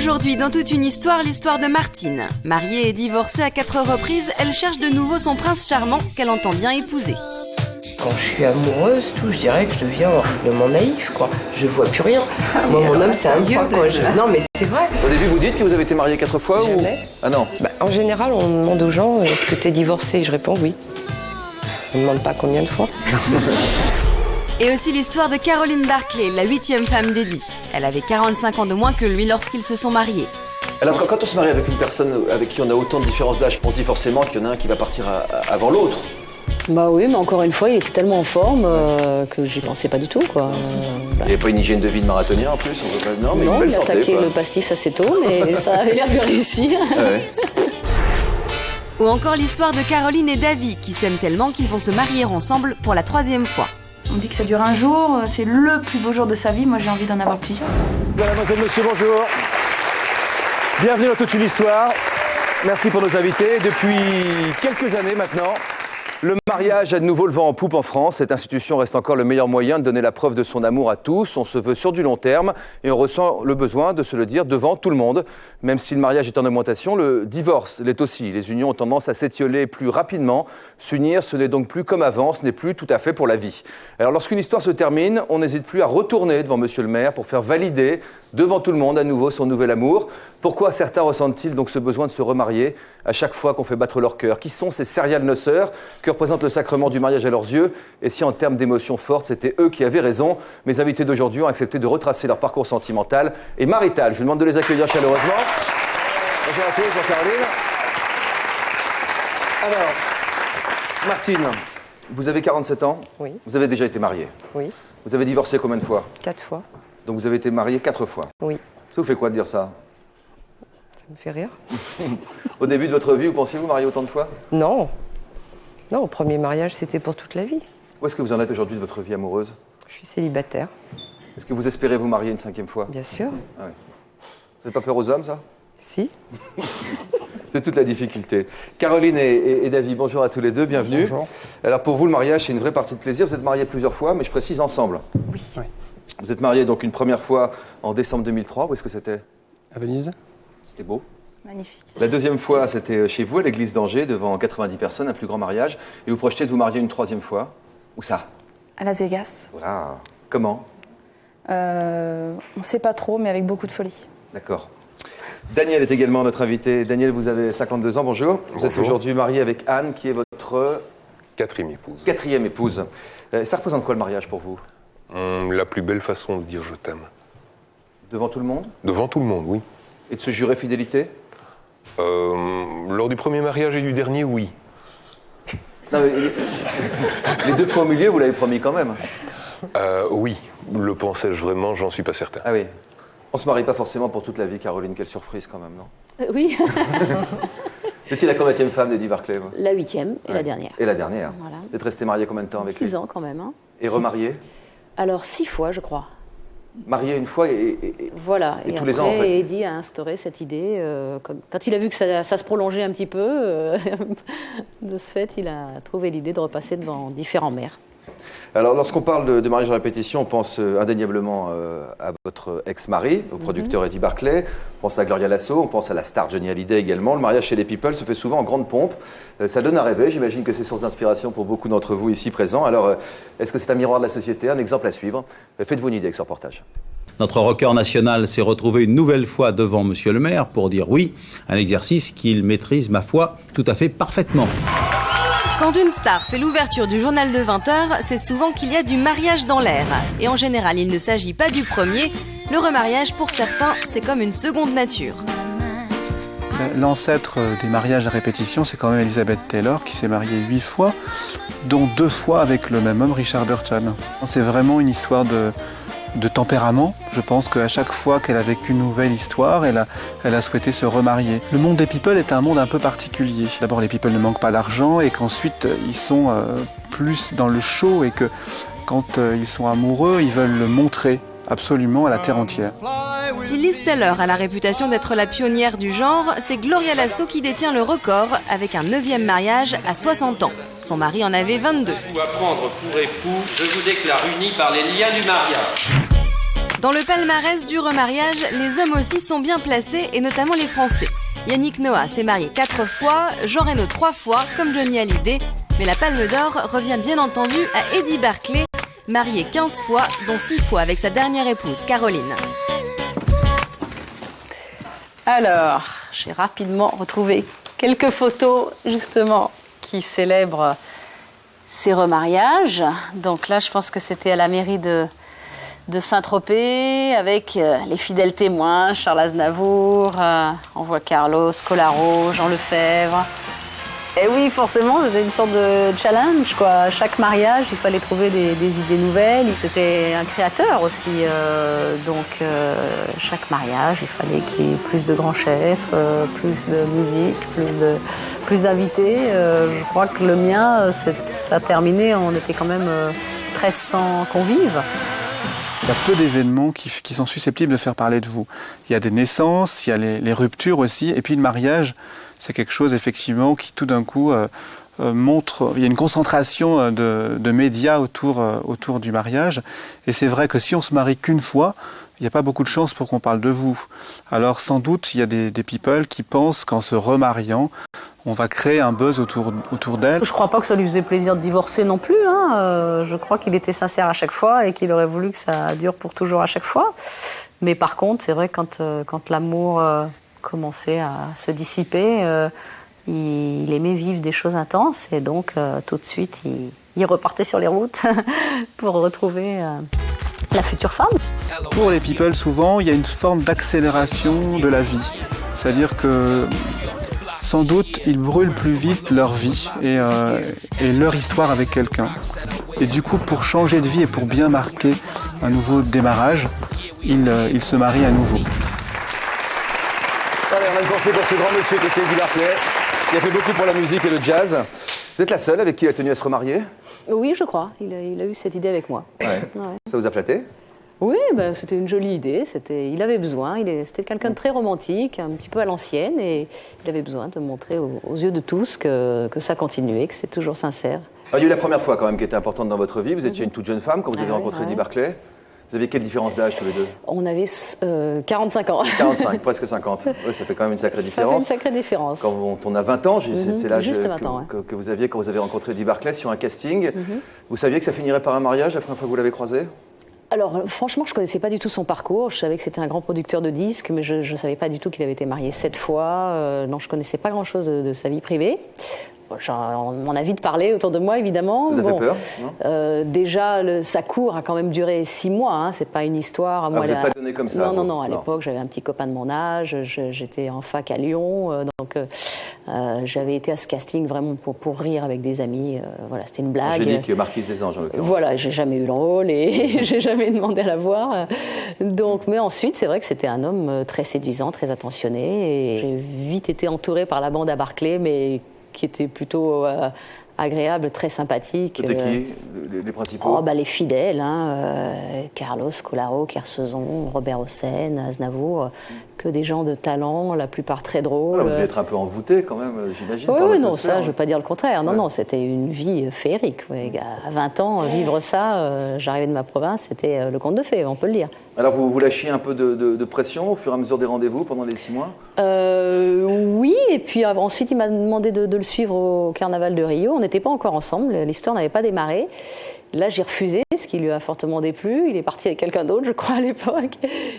Aujourd'hui, dans toute une histoire, l'histoire de Martine. Mariée et divorcée à 4 reprises, elle cherche de nouveau son prince charmant qu'elle entend bien épouser. Quand je suis amoureuse, je dirais que je deviens horriblement naïf, quoi. Je vois plus rien. Moi, mon homme, c'est un dieu, quoi. Non, mais c'est vrai. Au début, vous dites que vous avez été mariée 4 fois Jamais. ou... Ah non. En général, on demande aux gens, est-ce que t'es divorcée? Je réponds oui. On ne demande pas combien de fois. Et aussi l'histoire de Caroline Barclay, la 8e femme d'Eddie. Elle avait 45 ans de moins que lui lorsqu'ils se sont mariés. Alors, quand on se marie avec une personne avec qui on a autant de différences d'âge, on se dit forcément qu'il y en a un qui va partir avant l'autre. Bah oui, mais encore une fois, il était tellement en forme que j'y pensais pas du tout, quoi. Il n'y avait pas une hygiène de vie de marathonien en plus? Non, mais une belle il a santé, attaqué quoi. le pastis assez tôt, mais ça avait l'air de réussir. Ouais. Ou encore l'histoire de Caroline et Davy, qui s'aiment tellement qu'ils vont se marier ensemble pour la 3e fois. On dit que ça dure un jour, c'est le plus beau jour de sa vie. Moi, j'ai envie d'en avoir plusieurs. Mademoiselle, monsieur, bonjour. Bienvenue dans toute une histoire. Merci pour nos invités. Depuis quelques années maintenant, le mariage a de nouveau le vent en poupe en France. Cette institution reste encore le meilleur moyen de donner la preuve de son amour à tous. On se veut sur du long terme et on ressent le besoin de se le dire devant tout le monde. Même si le mariage est en augmentation, le divorce l'est aussi. Les unions ont tendance à s'étioler plus rapidement. S'unir, ce n'est donc plus comme avant, ce n'est plus tout à fait pour la vie. Alors lorsqu'une histoire se termine, on n'hésite plus à retourner devant monsieur le maire pour faire valider devant tout le monde à nouveau son nouvel amour. Pourquoi certains ressentent-ils donc ce besoin de se remarier à chaque fois qu'on fait battre leur cœur? Qui sont ces serial noceurs? Que représente le sacrement du mariage à leurs yeux? Et si en termes d'émotions fortes, c'était eux qui avaient raison? Mes invités d'aujourd'hui ont accepté de retracer leur parcours sentimental et marital. Je vous demande de les accueillir chaleureusement. Bonjour à tous, bonjour Caroline. Alors, Martine, vous avez 47 ans. Oui. Vous avez déjà été mariée. Oui, Vous avez divorcé combien de fois? 4 fois. Donc vous avez été mariée 4 fois. Oui. Ça vous fait quoi de dire ça? Ça me fait rire. Au début de votre vie, vous pensiez vous marier autant de fois? Non. Non, au premier mariage, c'était pour toute la vie. Où est-ce que vous en êtes aujourd'hui de votre vie amoureuse? Je suis célibataire, Est-ce que vous espérez vous marier une 5e fois? bien sûr. Ah oui. Ça fait pas peur aux hommes, ça? Si. C'est toute la difficulté. Caroline et Davy, bonjour à tous les deux, bienvenue. Bonjour. Alors pour vous, le mariage, c'est une vraie partie de plaisir. Vous êtes mariés plusieurs fois, mais je précise ensemble. Oui. Vous êtes mariés donc une première fois en décembre 2003. Où est-ce que c'était? À Venise. C'était beau. Magnifique. La deuxième fois, c'était chez vous, à l'église d'Angers, devant 90 personnes, un plus grand mariage. Et vous projetez de vous marier une 3e fois. Où ça? À Las Vegas. Voilà. Comment? On ne sait pas trop, mais avec beaucoup de folie. D'accord. Daniel est également notre invité. Daniel, vous avez 52 ans, bonjour. Vous êtes Bonjour. aujourd'hui marié avec Anne, qui est votre 4e épouse. 4e épouse. Ça représente quoi le mariage pour vous? La plus belle façon de dire je t'aime. Devant tout le monde? Devant tout le monde, oui. Et de se jurer fidélité? Lors du premier mariage et du dernier, oui. Non, mais les 2 fois au milieu, vous l'avez promis quand même. Oui. Le pensais-je vraiment? J'en suis pas certain. Ah oui. On se marie pas forcément pour toute la vie, Caroline. Quelle surprise quand même, non? Oui, Vous étiez la combienième femme d'Eddie Barclay, vous? la 8e et Ouais. la dernière. Et la dernière. Voilà. Vous êtes restée mariée combien de temps avec lui? 6 ans quand même. Hein. Et remariée? Alors 6 fois, je crois. Mariée une fois et Voilà. Et tous après, les ans, en fait. Eddie a instauré cette idée. Quand il a vu que ça se prolongeait un petit peu, de ce fait, il a trouvé l'idée de repasser devant différents maires. Alors, lorsqu'on parle de mariage à répétition, on pense indéniablement à votre ex-mari, au producteur Eddie Barclay, on pense à Gloria Lasso, on pense à la star Johnny Hallyday également. Le mariage chez les people se fait souvent en grande pompe. Ça donne à rêver, j'imagine que c'est source d'inspiration pour beaucoup d'entre vous ici présents. Alors, est-ce que c'est un miroir de la société, un exemple à suivre? Faites-vous une idée avec ce reportage. Notre rocker national s'est retrouvé une nouvelle fois devant monsieur le maire pour dire oui, un exercice qu'il maîtrise, ma foi, tout à fait parfaitement. Quand une star fait l'ouverture du journal de 20h, c'est souvent qu'il y a du mariage dans l'air. Et en général, il ne s'agit pas du premier. Le remariage, pour certains, c'est comme une seconde nature. L'ancêtre des mariages à répétition, c'est quand même Elizabeth Taylor, qui s'est mariée 8 fois, dont 2 fois avec le même homme, Richard Burton. C'est vraiment une histoire de tempérament. Je pense qu'à chaque fois qu'elle a vécu une nouvelle histoire, elle a souhaité se remarier. Le monde des people est un monde un peu particulier. D'abord, les people ne manquent pas d'argent et qu'ensuite, ils sont plus dans le show et que quand ils sont amoureux, ils veulent le montrer absolument à la terre entière. Si Liz Taylor a la réputation d'être la pionnière du genre, c'est Gloria Lasso qui détient le record avec un 9e mariage à 60 ans. Son mari en avait 22. À prendre pour époux, je vous déclare unis par les liens du mariage. Dans le palmarès du remariage, les hommes aussi sont bien placés, et notamment les Français. Yannick Noah s'est marié 4 fois, Jean Reno 3 fois, comme Johnny Hallyday. Mais la Palme d'Or revient bien entendu à Eddie Barclay, marié 15 fois, dont 6 fois avec sa dernière épouse, Caroline. Alors, j'ai rapidement retrouvé quelques photos, justement, qui célèbrent ces remariages. Donc là, je pense que c'était à la mairie de Saint-Tropez, avec les fidèles témoins, Charles Aznavour, on voit Carlos, Colaro, Jean Lefebvre. Et oui, forcément, c'était une sorte de challenge, quoi. À chaque mariage, il fallait trouver des idées nouvelles. C'était un créateur aussi, donc chaque mariage, il fallait qu'il y ait plus de grands chefs, plus de musique, plus d'invités. Je crois que le mien, ça a terminé, on était quand même 1300 convives. Il y a peu d'événements qui sont susceptibles de faire parler de vous. Il y a des naissances, il y a les ruptures aussi, et puis le mariage, c'est quelque chose effectivement qui tout d'un coup montre, il y a une concentration de médias autour du mariage, et c'est vrai que si on se marie qu'une fois, il n'y a pas beaucoup de chances pour qu'on parle de vous. Alors sans doute, il y a des people qui pensent qu'en se remariant, on va créer un buzz autour d'elle. Je ne crois pas que ça lui faisait plaisir de divorcer non plus. Je crois qu'il était sincère à chaque fois et qu'il aurait voulu que ça dure pour toujours à chaque fois. Mais par contre, c'est vrai que quand l'amour commençait à se dissiper, il aimait vivre des choses intenses. Et donc, tout de suite, il repartait sur les routes pour retrouver la future femme. Pour les people, souvent, il y a une forme d'accélération de la vie. C'est-à-dire que sans doute, ils brûlent plus vite leur vie et leur histoire avec quelqu'un. Et du coup, pour changer de vie et pour bien marquer un nouveau démarrage, ils se marient à nouveau. Allez, on a une pensée pour ce grand monsieur qui était Eddie Barclay, qui a fait beaucoup pour la musique et le jazz. Vous êtes la seule avec qui il a tenu à se remarier? Oui, je crois. Il a eu cette idée avec moi. Ouais. Ouais. Ça vous a flatté? Oui, c'était une jolie idée. Il avait besoin. C'était quelqu'un de très romantique, un petit peu à l'ancienne, et il avait besoin de montrer aux yeux de tous que ça continuait, que c'est toujours sincère. Alors, il y a eu la première fois quand même qui était importante dans votre vie. Vous étiez une toute jeune femme quand vous avez rencontré Eddie Barclay. Vous aviez quelle différence d'âge tous les deux? On avait 45 ans. 45, presque 50. Ouais, ça fait quand même une sacrée différence. Ça fait une sacrée différence. Quand on a 20 ans, c'est l'âge que vous aviez quand vous avez rencontré Eddie Barclay sur un casting. Vous saviez que ça finirait par un mariage la première fois que vous l'avez croisé? Alors, franchement, je ne connaissais pas du tout son parcours. Je savais que c'était un grand producteur de disques, mais je ne savais pas du tout qu'il avait été marié 7 fois. Non, je ne connaissais pas grand-chose de sa vie privée. On m'en a vite parlé autour de moi, évidemment. Ça fait peur, non? Déjà, sa cour a quand même duré 6 mois. Hein. C'est pas une histoire. Moi, vous n'êtes pas donné comme ça? Non. À l'époque, j'avais un petit copain de mon âge. J'étais en fac à Lyon. Donc, j'avais été à ce casting vraiment pour rire avec des amis. Voilà, c'était une blague. Angélique Marquise des Anges, en l'occurrence. Voilà, j'ai jamais eu le rôle et j'ai jamais demandé à la voir. Donc, mais ensuite, c'est vrai que c'était un homme très séduisant, très attentionné. Et j'ai vite été entourée par la bande à Barclay, mais qui était plutôt agréable, très sympathique. C'était qui, les principaux? Les fidèles, Carlos, Colaro, Kersezon, Robert Hossein, Aznavour, que des gens de talent, la plupart très drôles. Vous devez être un peu envoûté quand même, j'imagine. Oui, non, ça, je ne veux pas dire le contraire. Non, c'était une vie féerique. Ouais. À 20 ans, vivre ça, j'arrivais de ma province, c'était le conte de fées, on peut le dire. Alors vous lâchiez un peu de pression au fur et à mesure des rendez-vous pendant les 6 mois? Oui, et puis ensuite il m'a demandé de le suivre au Carnaval de Rio. On n'était pas encore ensemble, l'histoire n'avait pas démarré. Là, j'ai refusé, ce qui lui a fortement déplu. Il est parti avec quelqu'un d'autre, je crois, à l'époque.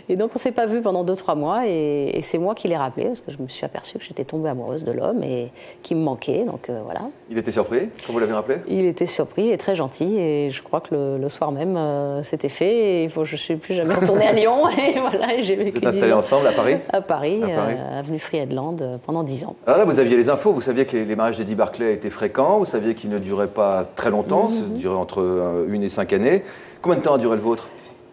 Et donc, on ne s'est pas vus pendant 2-3 mois. Et c'est moi qui l'ai rappelé, parce que je me suis aperçue que j'étais tombée amoureuse de l'homme et qu'il me manquait. Donc, voilà. Il était surpris quand vous l'avez rappelé? Il était surpris et très gentil. Et je crois que le soir même, c'était fait. Et je ne suis plus jamais retournée à Lyon. Et voilà, j'ai vécu. Vous êtes installés ensemble à Paris? À Paris, avenue Friedland, pendant 10 ans. Alors là, vous aviez les infos. Vous saviez que les mariages d'Eddie Barclay étaient fréquents. Vous saviez qu'ils ne duraient pas très longtemps. Ça durait entre 1 et 5 années. Combien de temps a duré le vôtre?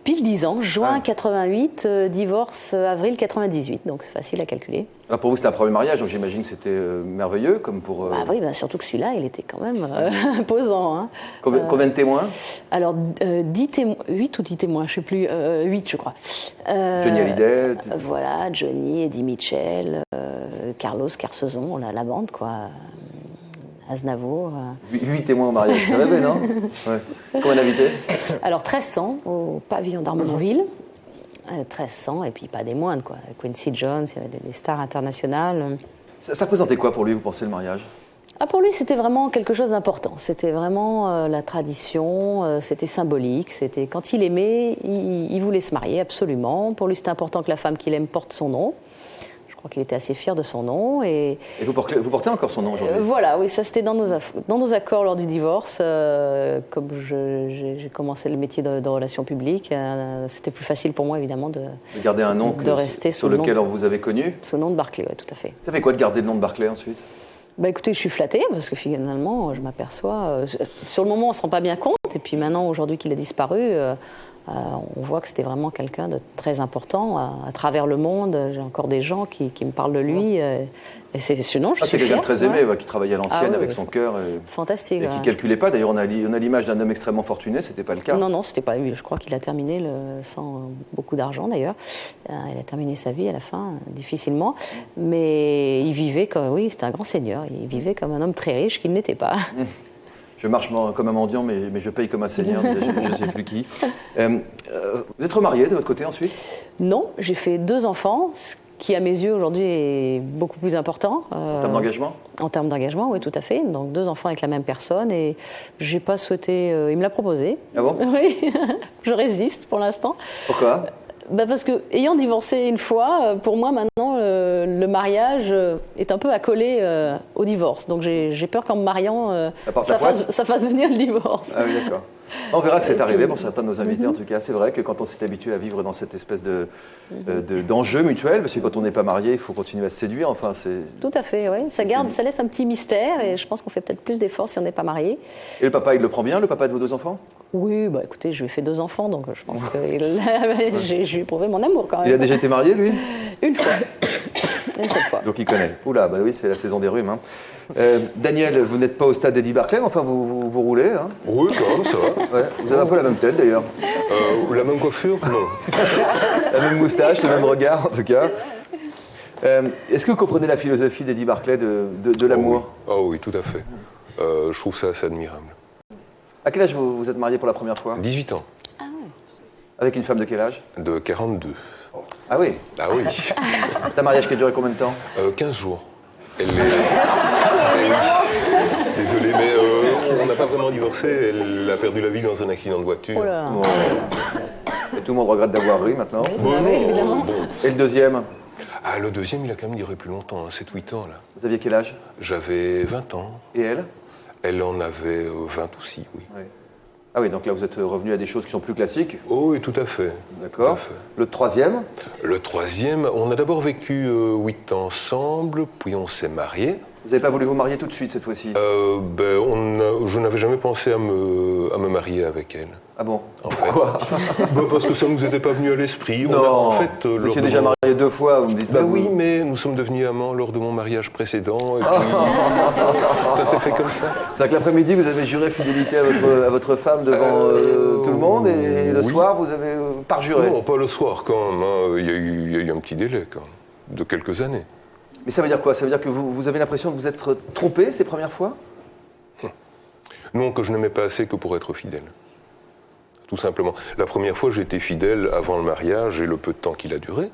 Pile 10 ans, juin 88, divorce avril 98, donc c'est facile à calculer. Alors pour vous, c'était un premier mariage, donc j'imagine que c'était merveilleux, comme pour... oui, surtout que celui-là, il était quand même imposant. Hein. Combien de témoins? Alors, 10 témoins, 8 ou 10 témoins, je ne sais plus, 8 je crois. Johnny Hallyday. Voilà, Johnny, Eddie Mitchell, Carlos, Kersezon, la bande, quoi. Aznavour. 8 témoins au mariage, c'est rêvé, non? Ouais. Combien d'invités? Alors 1300 au pavillon d'Armenonville. 1300, et puis pas des moindres, quoi. Quincy Jones, il y avait des stars internationales. Ça représentait quoi pour lui, vous pensez, le mariage? Pour lui, c'était vraiment quelque chose d'important. C'était vraiment la tradition, c'était symbolique. C'était quand il aimait, il voulait se marier, absolument. Pour lui, c'était important que la femme qu'il aime porte son nom. Je crois qu'il était assez fier de son nom. Et vous portez encore son nom aujourd'hui? Voilà, oui, ça c'était dans nos accords lors du divorce. Comme j'ai commencé le métier de relations publiques, c'était plus facile pour moi, évidemment, de garder un nom rester sur lequel on vous avez connu? Sous le nom de Barclay, oui, tout à fait. Ça fait quoi de garder le nom de Barclay ensuite? Écoutez, je suis flattée parce que finalement, je m'aperçois. Sur le moment, on ne se rend pas bien compte. Et puis maintenant, aujourd'hui qu'il a disparu, on voit que c'était vraiment quelqu'un de très important. À travers le monde, j'ai encore des gens qui me parlent de lui. Et sinon, je suis c'est quelqu'un fière. de très aimé, qui travaillait à l'ancienne avec son cœur. Fantastique. Et qui ne calculait pas. D'ailleurs, on a l'image d'un homme extrêmement fortuné, ce n'était pas le cas. Non, c'était pas lui. Je crois qu'il a terminé sans beaucoup d'argent d'ailleurs. Il a terminé sa vie à la fin, difficilement. Mais il vivait comme, oui, c'était un grand seigneur. Il vivait comme un homme très riche qu'il n'était pas. Je marche comme un mendiant, mais je paye comme un seigneur, disait je ne sais plus qui. Vous êtes remarié de votre côté ensuite? Non, j'ai fait 2 enfants, ce qui à mes yeux aujourd'hui est beaucoup plus important. En termes d'engagement? En termes d'engagement, oui, tout à fait. Donc 2 enfants avec la même personne et j'ai pas souhaité... il me l'a proposé. Ah bon? Oui, je résiste pour l'instant. Pourquoi? Parce que, ayant divorcé une fois, pour moi maintenant, le mariage est un peu accolé au divorce. Donc j'ai peur qu'en me mariant, ça fasse venir le divorce. Ah oui, d'accord. On verra que c'est arrivé pour certains de nos invités, en tout cas. C'est vrai que quand on s'est habitué à vivre dans cette espèce d'enjeu mutuel, parce que quand on n'est pas marié, il faut continuer à se séduire. Enfin, tout à fait, oui. Ça laisse un petit mystère et je pense qu'on fait peut-être plus d'efforts si on n'est pas marié. Et le papa, il le prend bien, le papa de vos 2 enfants? Oui, écoutez, je lui ai fait 2 enfants, donc je pense que je lui ai prouvé mon amour quand même. Il a déjà été marié, lui? Une fois. Une seule fois. Donc il connaît. Oula, oui, c'est la saison des rhumes. Daniel, vous n'êtes pas au stade d'Eddie Barclay, mais enfin vous roulez. Hein? Oui, quand même, ça va. Ouais. Vous avez un peu la même tête d'ailleurs. La même coiffure? Non. La même moustache, le même regard en tout cas. Est-ce que vous comprenez la philosophie d'Eddie Barclay de l'amour? Oui, tout à fait. Je trouve ça assez admirable. À quel âge vous êtes marié pour la première fois? 18 ans. Ah ouais. Avec une femme de quel âge? De 42. Ah oui? Ah oui. C'est un mariage qui a duré combien de temps? 15 jours. Elle est... Désolé, mais on n'a pas vraiment divorcé. Elle a perdu la vie dans un accident de voiture. Oh là. Bon. Et tout le monde regrette d'avoir ri maintenant. Oui, évidemment. Et le deuxième? Le deuxième, il a quand même duré plus longtemps, 7-8 ans là. Vous aviez quel âge? J'avais 20 ans. Et elle? Elle en avait 20 aussi, oui. Oui. Ah oui, donc là vous êtes revenu à des choses qui sont plus classiques. Oh oui, tout à fait. D'accord. Le troisième? Le troisième, on a d'abord vécu 8 ans ensemble, puis on s'est mariés. Vous n'avez pas voulu vous marier tout de suite cette fois-ci? Je n'avais jamais pensé à me marier avec elle. Ah bon? Pourquoi? Parce que ça ne nous était pas venu à l'esprit. Non, vous étiez déjà marié 2 fois, vous me dites pas. Oui, mais nous sommes devenus amants lors de mon mariage précédent. Et puis, ça s'est fait comme ça. C'est-à-dire que l'après-midi, vous avez juré fidélité à votre femme devant tout le monde, et le soir, vous avez parjuré? Non, pas le soir quand même. Hein. Il y a eu un petit délai quand même, de quelques années. Mais ça veut dire quoi? Ça veut dire que vous avez l'impression de vous être trompé ces premières fois? Non, que je n'aimais pas assez que pour être fidèle. Tout simplement. La première fois, j'étais fidèle avant le mariage et le peu de temps qu'il a duré.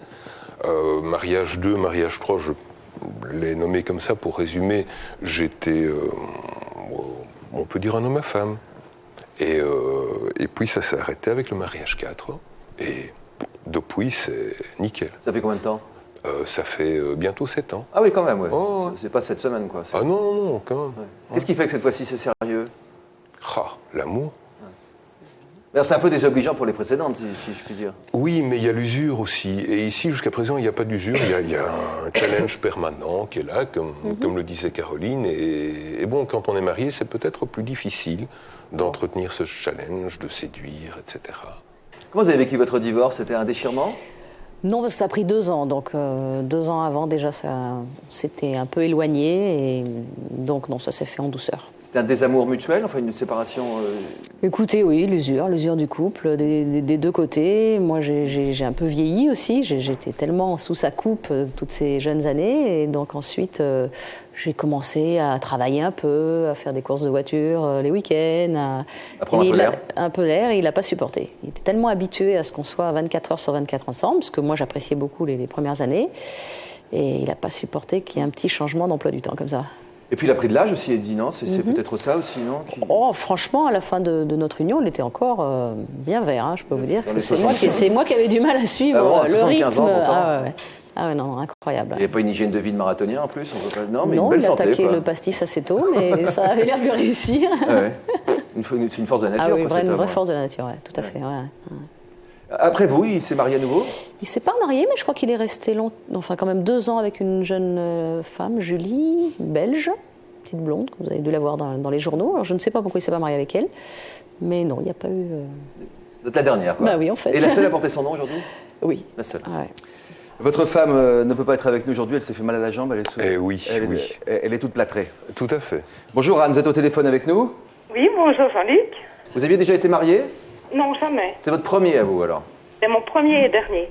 Mariage 2, mariage 3, je l'ai nommé comme ça pour résumer. J'étais, on peut dire un homme à femme. Et puis ça s'est arrêté avec le mariage 4. Et depuis, c'est nickel. Ça fait combien de temps? Ça fait bientôt 7 ans. Ah oui, quand même, ouais. Oh, c'est pas cette semaine, quoi. Ah non, quand même. Ouais. Qu'est-ce qui fait que cette fois-ci, c'est sérieux? L'amour. C'est un peu désobligeant pour les précédentes, si je puis dire. Oui, mais il y a l'usure aussi. Et ici, jusqu'à présent, il n'y a pas d'usure. Il y a un challenge permanent qui est là, comme le disait Caroline. Et bon, quand on est marié, c'est peut-être plus difficile d'entretenir ce challenge, de séduire, etc. Comment vous avez vécu votre divorce? C'était un déchirement? Non, parce que ça a pris 2 ans. Donc 2 ans avant, déjà, ça s'était un peu éloigné. Et donc non, ça s'est fait en douceur. C'était un désamour mutuel, enfin une séparation Écoutez, oui, l'usure du couple, des deux côtés. Moi, j'ai un peu vieilli aussi. J'étais tellement sous sa coupe toutes ces jeunes années. Et donc ensuite, j'ai commencé à travailler un peu, à faire des courses de voiture les week-ends. À prendre un peu l'air. Un peu l'air, et il n'a pas supporté. Il était tellement habitué à ce qu'on soit 24 heures sur 24 ensemble, parce que moi, j'appréciais beaucoup les premières années. Et il n'a pas supporté qu'il y ait un petit changement d'emploi du temps comme ça. Et puis il a pris de l'âge aussi, Eddie, non? C'est peut-être ça aussi, non? Oh, franchement, à la fin de notre union, il était encore bien vert, hein, je peux vous dire. Dans les C'est moi qui avais du mal à suivre Ah bon, à le 75 rythme. ans, pourtant. Ah ouais, non, incroyable. Il n'y avait pas une hygiène de vie de marathonien en plus, on peut pas... Non, mais une Non, belle il a santé. attaqué Quoi. le pastis assez tôt, mais ça avait l'air de lui réussir. Ah ouais. C'est une force de la nature. Ah oui, quoi, une cet vraie homme. force de la nature, ouais, tout à fait. Ouais. Après vous, il s'est marié à nouveau? Il s'est pas marié, mais je crois qu'il est resté quand même 2 ans avec une jeune femme, Julie, belge, petite blonde, que vous avez dû la voir dans les journaux. Alors je ne sais pas pourquoi il s'est pas marié avec elle, mais non, il n'y a pas eu... Vous êtes la dernière, quoi. Bah oui, en fait. Et la seule à porter son nom aujourd'hui? Oui. La seule. Ah ouais. Votre femme ne peut pas être avec nous aujourd'hui, elle s'est fait mal à la jambe, elle est sous... Oui, oui. Elle est toute plâtrée. Tout à fait. Bonjour Anne, vous êtes au téléphone avec nous? Oui, bonjour Jean-Luc. Vous aviez déjà été mariée? Non, jamais. C'est votre premier à vous alors? C'est mon premier et dernier.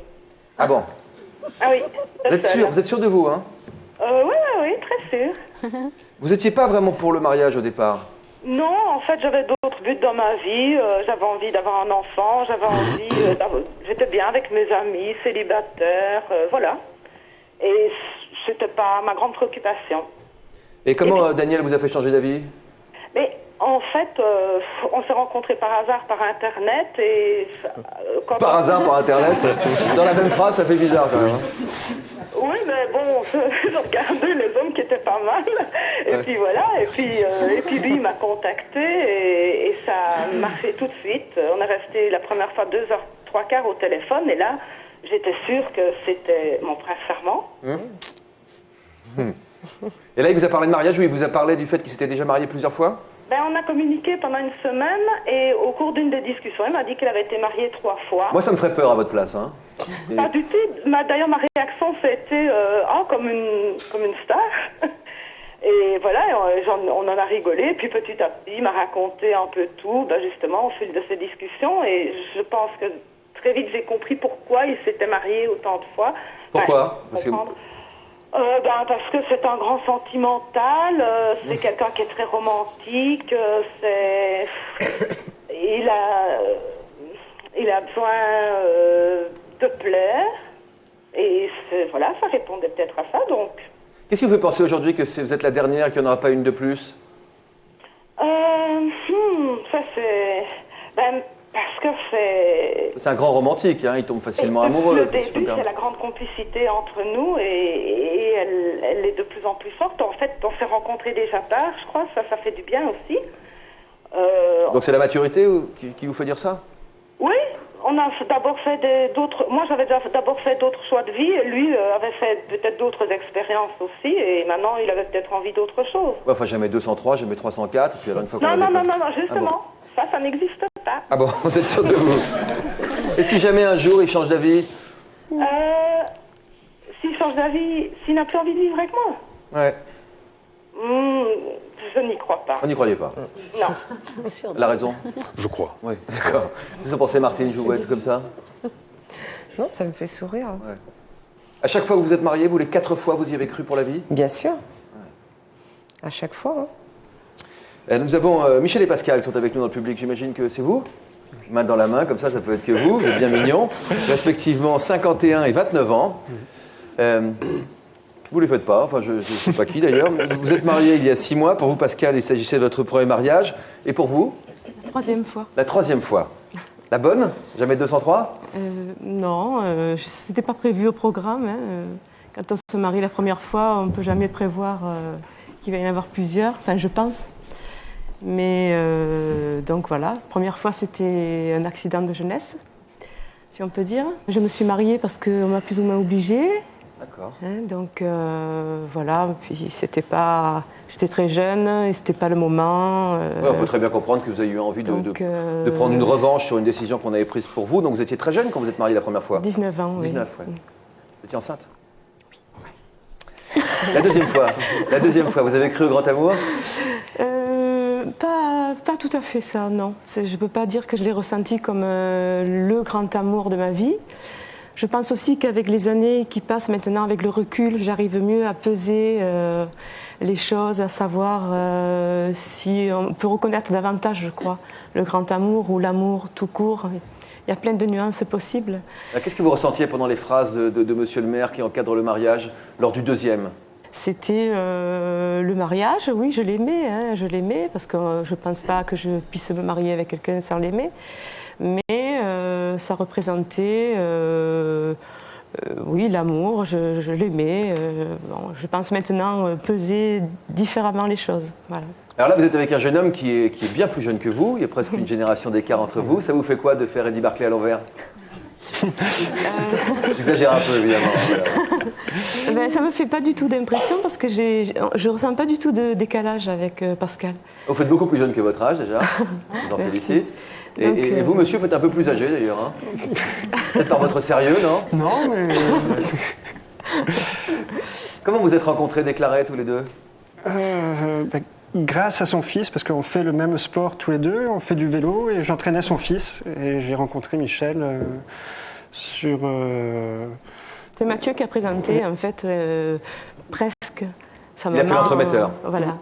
Ah bon? Ah oui. Vous êtes sûr de vous, hein? Oui, très sûr. Vous n'étiez pas vraiment pour le mariage au départ? Non, en fait, j'avais d'autres buts dans ma vie. J'avais envie d'avoir un enfant, j'étais bien avec mes amis, célibataires, voilà. Et c'était pas ma grande préoccupation. Et comment Daniel vous a fait changer d'avis? Mais en fait, on s'est rencontrés par hasard par Internet et... Par hasard, par Internet, dans la même phrase, ça fait bizarre quand même. Hein. Oui, mais bon, je regardais les hommes qui étaient pas mal. Et puis voilà, et puis lui, il m'a contacté et ça a marché tout de suite. On est resté la première fois 2h03 au téléphone et là, j'étais sûre que c'était mon prince charmant. Et là, il vous a parlé de mariage ou il vous a parlé du fait qu'il s'était déjà marié plusieurs fois? Ben, on a communiqué pendant une semaine et au cours d'une des discussions, il m'a dit qu'il avait été marié 3 fois. Moi, ça me ferait peur à votre place. Hein. Pas du tout. D'ailleurs, ma réaction, c'était comme une star. Et voilà, on en a rigolé. Puis petit à petit, il m'a raconté un peu tout, justement, au fil de ces discussions. Et je pense que très vite, j'ai compris pourquoi il s'était marié autant de fois. Pourquoi? Parce que c'est un grand sentimental, c'est quelqu'un qui est très romantique, il a besoin de plaire, et voilà, ça répondait peut-être à ça, donc. Qu'est-ce qui vous fait penser aujourd'hui que vous êtes la dernière, qu'il n'y en aura pas une de plus? Ça c'est... parce que c'est... C'est un grand romantique, hein, il tombe facilement amoureux. Le début, c'est la grande complicité entre nous et elle est de plus en plus forte. En fait, on s'est rencontrés déjà tard, je crois, ça fait du bien aussi. Donc c'est la maturité qui vous fait dire ça? Oui, on a d'abord fait d'autres... Moi, j'avais d'abord fait d'autres choix de vie et lui avait fait peut-être d'autres expériences aussi et maintenant, il avait peut-être envie d'autre chose. Ouais, enfin, jamais 203, jamais 304, puis alors une fois qu'on Non, justement, ça n'existe pas. Ah bon, vous êtes sûr de vous? Et si jamais un jour il change d'avis? S'il change d'avis, s'il n'a plus envie de vivre avec moi? Ouais. Je n'y crois pas. On n'y croyait pas? Non. La raison? Je crois. Oui, d'accord. Vous en pensez, Martine, je vous vois être comme ça? Non, ça me fait sourire. Ouais. À chaque fois que vous êtes mariés, vous les 4 fois, vous y avez cru pour la vie? Bien sûr. À chaque fois. Nous avons Michel et Pascal qui sont avec nous dans le public. J'imagine que c'est vous? Main dans la main, comme ça peut être que vous. Vous êtes bien mignons. Respectivement 51 et 29 ans. Vous ne les faites pas, enfin je ne sais pas qui d'ailleurs. Vous êtes mariés il y a 6 mois. Pour vous, Pascal, il s'agissait de votre premier mariage. Et pour vous? La 3e fois. La 3e fois. La bonne? Jamais 203? Non, c'était pas prévu au programme. Hein. Quand on se marie la première fois, on ne peut jamais prévoir qu'il va y en avoir plusieurs. Enfin, je pense. Mais donc voilà, première fois c'était un accident de jeunesse, si on peut dire. Je me suis mariée parce qu'on m'a plus ou moins obligée. D'accord. Hein, donc voilà, puis c'était pas... J'étais très jeune et c'était pas le moment. Ouais, on peut très bien comprendre que vous avez eu envie de prendre une revanche sur une décision qu'on avait prise pour vous. Donc vous étiez très jeune quand vous êtes mariée la première fois? 19 ans, 19, oui. ouais. Vous étiez enceinte? Oui. La deuxième fois, vous avez cru au grand amour? Pas tout à fait ça, non. Je ne peux pas dire que je l'ai ressenti comme le grand amour de ma vie. Je pense aussi qu'avec les années qui passent maintenant, avec le recul, j'arrive mieux à peser les choses, à savoir si on peut reconnaître davantage, je crois, le grand amour ou l'amour tout court. Il y a plein de nuances possibles. Qu'est-ce que vous ressentiez pendant les phrases de Monsieur le maire qui encadre le mariage lors du deuxième ? C'était le mariage, oui, je l'aimais, parce que je ne pense pas que je puisse me marier avec quelqu'un sans l'aimer. Mais ça représentait, oui, l'amour, je l'aimais. Je pense maintenant peser différemment les choses. Voilà. Alors là, vous êtes avec un jeune homme qui est bien plus jeune que vous, il y a presque une génération d'écart entre vous. Ça vous fait quoi de faire Eddie Barclay à l'envers ? J'exagère un peu, évidemment. Ben, ça ne me fait pas du tout d'impression parce que je ne ressens pas du tout de décalage avec Pascal. Vous faites beaucoup plus jeune que votre âge déjà, je vous en félicite. Et vous, monsieur, vous êtes un peu plus âgé d'ailleurs. Hein. Peut-être par votre sérieux, non ? Non, mais... Comment vous êtes rencontrés, déclarés tous les deux ? Grâce à son fils, parce qu'on fait le même sport tous les deux, on fait du vélo et j'entraînais son fils. Et j'ai rencontré Michel sur... C'est Mathieu qui a présenté, en fait, presque sa maman. Il a fait l'entremetteur. Voilà.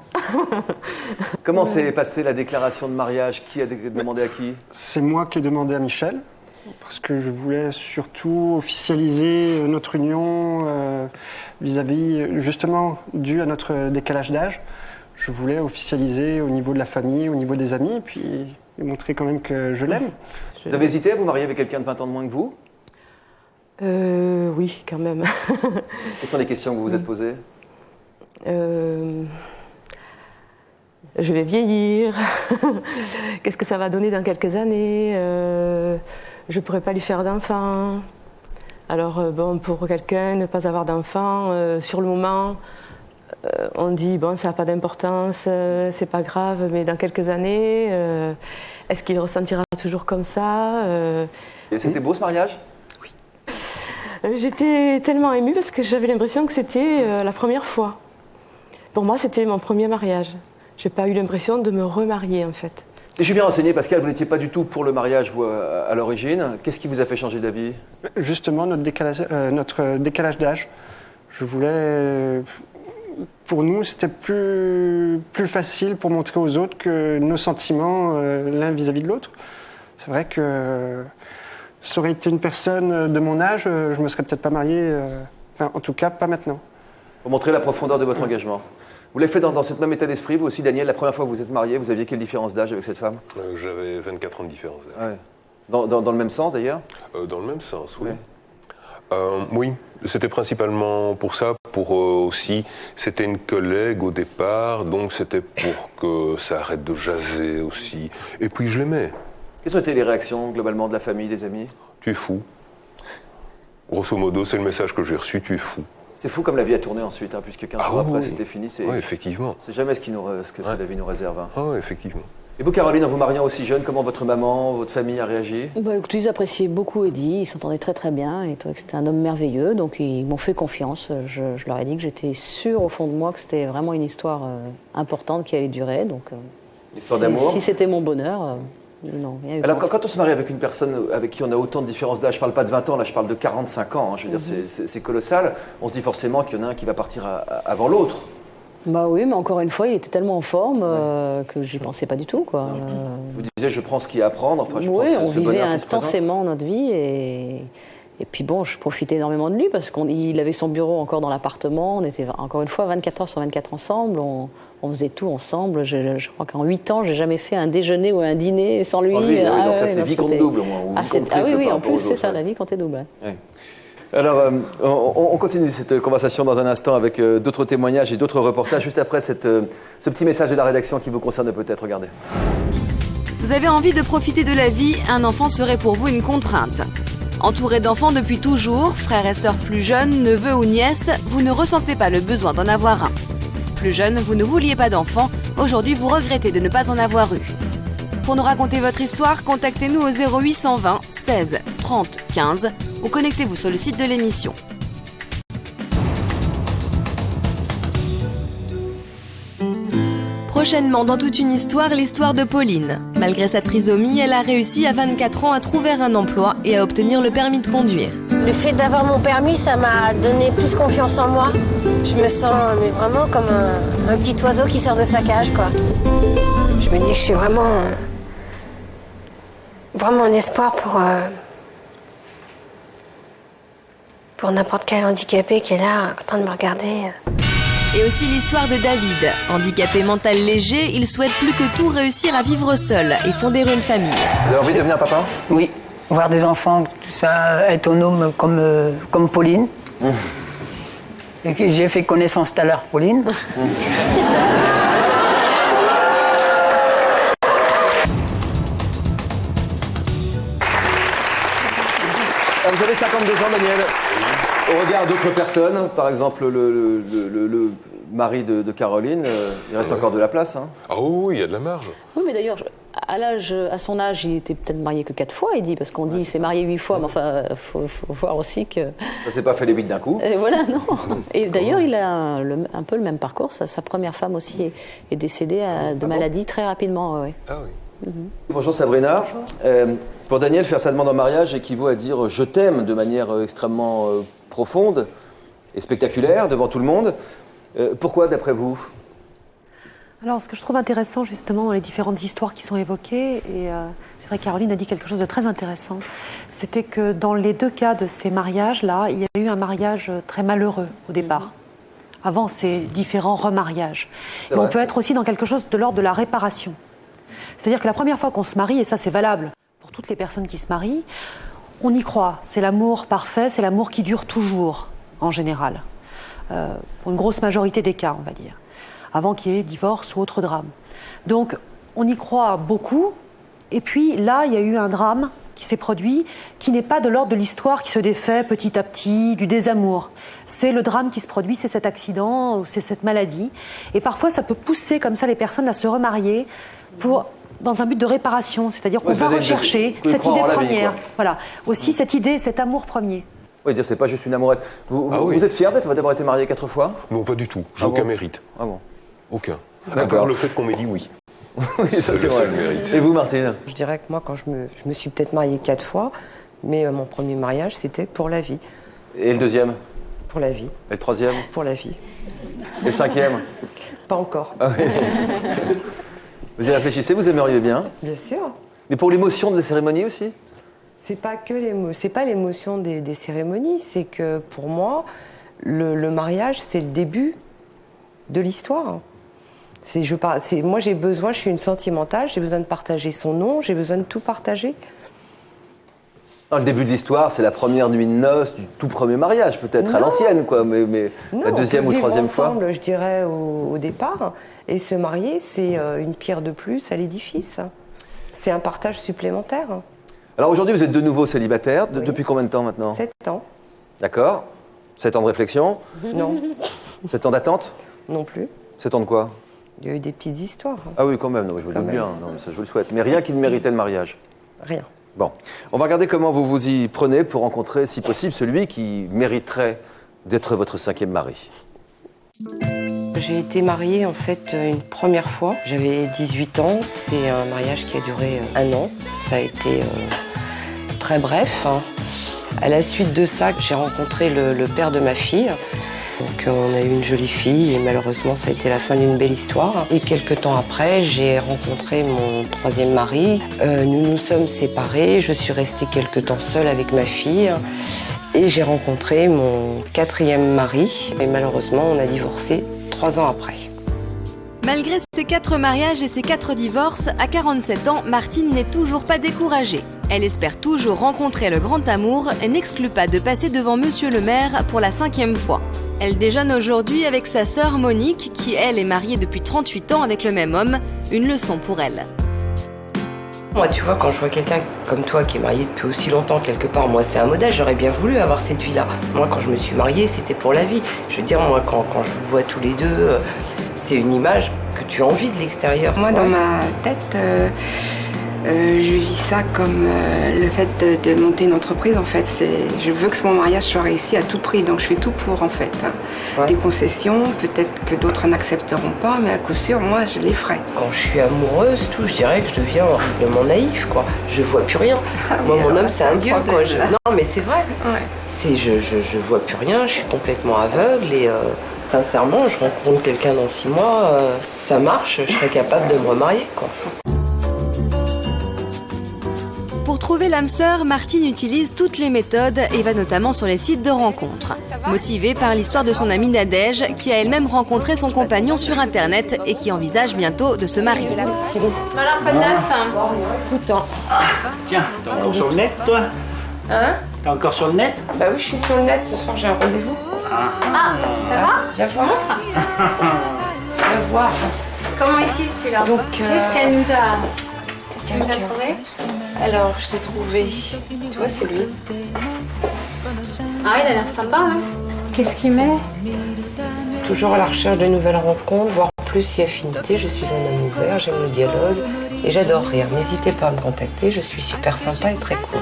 Comment s'est passée la déclaration de mariage ? Qui a demandé à qui ? C'est moi qui ai demandé à Michel, parce que je voulais surtout officialiser notre union vis-à-vis, justement, dû à notre décalage d'âge. Je voulais officialiser au niveau de la famille, au niveau des amis, puis montrer quand même que je l'aime. Vous avez hésité à vous marier avec quelqu'un de 20 ans de moins que vous ? Oui, quand même. Quelles sont les questions que vous vous êtes posées ? Je vais vieillir. Qu'est-ce que ça va donner dans quelques années ? Je ne pourrais pas lui faire d'enfant. Alors, bon, pour quelqu'un, ne pas avoir d'enfant, sur le moment, on dit, bon, ça n'a pas d'importance, c'est pas grave, mais dans quelques années, est-ce qu'il ressentira toujours comme ça ? Et c'était beau ce mariage ? Oui. J'étais tellement émue parce que j'avais l'impression que c'était la première fois. Pour moi, c'était mon premier mariage. Je n'ai pas eu l'impression de me remarier, en fait. Si je suis bien renseigné, Pascal, vous n'étiez pas du tout pour le mariage, vous, à l'origine. Qu'est-ce qui vous a fait changer d'avis ? Justement, notre décalage d'âge. Je voulais... Pour nous, c'était plus facile pour montrer aux autres que nos sentiments l'un vis-à-vis de l'autre. C'est vrai que ça aurait été une personne de mon âge, je ne me serais peut-être pas marié, enfin, en tout cas, pas maintenant. Pour montrer la profondeur de votre engagement. Vous l'avez fait dans cet même état d'esprit, vous aussi, Daniel, la première fois que vous êtes marié, vous aviez quelle différence d'âge avec cette femme ? J'avais 24 ans de différence d'âge. Ouais. Dans le même sens, d'ailleurs ? Dans le même sens, oui. Ouais. Oui, c'était principalement pour ça, pour aussi, c'était une collègue au départ, donc c'était pour que ça arrête de jaser aussi. Et puis je l'aimais. Quelles ont été les réactions globalement de la famille, des amis ? Tu es fou. Grosso modo, c'est le message que j'ai reçu, tu es fou. C'est fou comme la vie a tourné ensuite, hein, puisque 15 jours après c'était fini. Oui, effectivement. C'est jamais ce que la vie nous réserve. Hein. Oui, effectivement. Et vous, Caroline, en vous mariant aussi jeune, comment votre maman, votre famille a réagi ? Écoutez, ils appréciaient beaucoup Eddie, ils s'entendaient très très bien, ils trouvaient que c'était un homme merveilleux, donc ils m'ont fait confiance. Je leur ai dit que j'étais sûre au fond de moi que c'était vraiment une histoire importante qui allait durer. Donc, histoire d'amour ? Si c'était mon bonheur, non. Alors quand on se marie avec une personne avec qui on a autant de différence d'âge, je ne parle pas de 20 ans, là je parle de 45 ans, hein, je veux dire c'est colossal, on se dit forcément qu'il y en a un qui va partir avant l'autre. Bah oui, mais encore une fois, il était tellement en forme que j'y pensais pas du tout, quoi. Vous disiez, je prends ce qu'il y a à prendre, enfin je oui, prends on ce bonheur vivait qui se présente. intensément notre vie et puis bon, je profitais énormément de lui parce qu'il avait son bureau encore dans l'appartement, on était encore une fois 24 heures sur 24 ensemble, on faisait tout ensemble. Je crois qu'en 8 ans, j'ai jamais fait un déjeuner ou un dîner sans lui. Sans lui, oui, donc là c'est vie compte double au moins. Oui, en plus c'est ça, la vie comptait double. Oui. Alors, on continue cette conversation dans un instant avec d'autres témoignages et d'autres reportages, juste après ce petit message de la rédaction qui vous concerne peut-être. Regardez. Vous avez envie de profiter de la vie, un enfant serait pour vous une contrainte. Entouré d'enfants depuis toujours, frères et sœurs plus jeunes, neveux ou nièces, vous ne ressentez pas le besoin d'en avoir un. Plus jeune, vous ne vouliez pas d'enfant, aujourd'hui vous regrettez de ne pas en avoir eu. Pour nous raconter votre histoire, contactez-nous au 0820 16 30 15 ou connectez-vous sur le site de l'émission. Prochainement, dans toute une histoire, l'histoire de Pauline. Malgré sa trisomie, elle a réussi à 24 ans à trouver un emploi et à obtenir le permis de conduire. Le fait d'avoir mon permis, ça m'a donné plus confiance en moi. Je me sens mais vraiment comme un petit oiseau qui sort de sa cage, quoi. Je me dis que je suis vraiment un espoir pour n'importe quel handicapé qui est là, en train de me regarder. Et aussi l'histoire de David. Handicapé mental léger, il souhaite plus que tout réussir à vivre seul et fonder une famille. Vous avez envie de devenir papa? Oui, voir des enfants, tout ça, autonome comme Pauline. Et que j'ai fait connaissance tout à l'heure, Pauline. Vous avez 52 ans, Daniel. Au regard d'autres personnes, par exemple le mari de Caroline, il reste encore de la place. Hein. Ah oui, il y a de la marge. Oui, mais d'ailleurs, à son âge, il était peut-être marié que 4 fois, il dit, parce qu'on dit qu'il s'est marié 8 fois, mais enfin, faut voir aussi que... Ça s'est pas fait les 8 d'un coup. Et voilà, non. Et d'ailleurs, il a un peu le même parcours. Sa première femme aussi est décédée de maladie très rapidement. Ouais. Ah oui. Bonjour Sabrina. Bonjour. Pour Daniel, faire sa demande en mariage équivaut à dire « je t'aime » de manière extrêmement profonde et spectaculaire devant tout le monde. Pourquoi, d'après vous? Alors, ce que je trouve intéressant, justement, dans les différentes histoires qui sont évoquées, et c'est vrai que Caroline a dit quelque chose de très intéressant, c'était que dans les 2 cas de ces mariages-là, il y a eu un mariage très malheureux au départ, avant ces différents remariages. Et on peut être aussi dans quelque chose de l'ordre de la réparation. C'est-à-dire que la première fois qu'on se marie, et ça c'est valable pour toutes les personnes qui se marient, on y croit. C'est l'amour parfait, c'est l'amour qui dure toujours, en général. Pour une grosse majorité des cas, on va dire. Avant qu'il y ait divorce ou autre drame. Donc, on y croit beaucoup. Et puis, là, il y a eu un drame qui s'est produit, qui n'est pas de l'ordre de l'histoire qui se défait petit à petit, du désamour. C'est le drame qui se produit, c'est cet accident, ou c'est cette maladie. Et parfois, ça peut pousser comme ça les personnes à se remarier dans un but de réparation, c'est-à-dire qu'on va rechercher cette idée première. Voilà. Aussi cette idée, cet amour premier. Oui, dire c'est pas juste une amourette. Vous êtes fier d'avoir été marié 4 fois? Non, pas du tout. J'ai aucun mérite. Ah bon? Aucun. D'accord. Le fait qu'on m'ait dit oui. Oui, ça c'est vrai. Et vous, Martine? Je dirais que moi, quand je me suis peut-être mariée 4 fois, mais mon premier mariage, c'était pour la vie. Et le deuxième? Pour la vie. Et le troisième? Pour la vie. Et le cinquième? Pas encore. Ah oui. Vous y réfléchissez, vous aimeriez bien? Bien sûr. Mais pour l'émotion de la cérémonie aussi? C'est pas l'émotion des cérémonies, c'est que pour moi, le mariage, c'est le début de l'histoire. Moi, j'ai besoin, je suis une sentimentale, j'ai besoin de partager son nom, j'ai besoin de tout partager. Non, le début de l'histoire, c'est la première nuit de noces du tout premier mariage, peut-être à l'ancienne, quoi, mais non, la deuxième ou troisième fois. Ensemble, je dirais, au départ. Et se marier, c'est une pierre de plus à l'édifice. C'est un partage supplémentaire. Alors aujourd'hui, vous êtes de nouveau célibataire. Depuis combien de temps maintenant? 7 ans. D'accord. 7 ans de réflexion? Non. 7 ans d'attente? Non plus. 7 ans de quoi? Il y a eu des petites histoires. Ah oui, quand même, non, je vous le doute bien, non, ça je vous le souhaite. Mais rien qui ne méritait le mariage? Rien. Bon, on va regarder comment vous vous y prenez pour rencontrer, si possible, celui qui mériterait d'être votre 5e mari. J'ai été mariée en fait une première fois. J'avais 18 ans, c'est un mariage qui a duré 1 an. Ça a été très bref. À la suite de ça, j'ai rencontré le père de ma fille. Donc on a eu une jolie fille et malheureusement ça a été la fin d'une belle histoire. Et quelques temps après, j'ai rencontré mon 3e mari. Nous nous sommes séparés, je suis restée quelque temps seule avec ma fille. Et j'ai rencontré mon 4e mari. Et malheureusement, on a divorcé 3 ans après. Malgré ses 4 mariages et ses 4 divorces, à 47 ans, Martine n'est toujours pas découragée. Elle espère toujours rencontrer le grand amour et n'exclut pas de passer devant Monsieur le maire pour la 5e fois. Elle déjeune aujourd'hui avec sa sœur Monique, qui elle est mariée depuis 38 ans avec le même homme. Une leçon pour elle. Moi, tu vois, quand je vois quelqu'un comme toi qui est marié depuis aussi longtemps quelque part, moi, c'est un modèle. J'aurais bien voulu avoir cette vie-là. Moi, quand je me suis mariée, c'était pour la vie. Je veux dire, moi, quand je vous vois tous les deux, c'est une image que tu as envie de l'extérieur. Moi, dans ma tête, Je vis ça comme le fait de monter une entreprise, en fait. Je veux que mon mariage soit réussi à tout prix, donc je fais tout pour, en fait. Ouais. Des concessions, peut-être que d'autres n'accepteront pas, mais à coup sûr, moi, je les ferai. Quand je suis amoureuse, je dirais que je deviens horriblement naïf, quoi. Je vois plus rien. Moi, mon homme, c'est un dieu, quoi. Non, mais c'est vrai. Ouais. Je vois plus rien, je suis complètement aveugle et sincèrement, je rencontre quelqu'un dans 6 mois, ça marche, je serais capable de me remarier, quoi. Pour trouver l'âme sœur, Martine utilise toutes les méthodes et va notamment sur les sites de rencontres. Motivée par l'histoire de son amie Nadège, qui a elle-même rencontré son compagnon sur Internet et qui envisage bientôt de se marier. Alors, pas de neuf. Tout le temps. Tiens, t'es encore sur le net, toi? Hein? T'es encore sur le net? Bah oui, je suis sur le net, ce soir j'ai un rendez-vous. Ah, ça va? Viens voir. Viens voir. Comment est-il celui-là? Qu'est-ce qu'elle nous a... Tu nous as trouvé? Alors, je t'ai trouvé. Tu vois, c'est lui. Ah, il a l'air sympa, hein? Qu'est-ce qu'il met? Toujours à la recherche de nouvelles rencontres, voire plus si affinité. Je suis un homme ouvert, j'aime le dialogue et j'adore rire. N'hésitez pas à me contacter, je suis super sympa et très cool.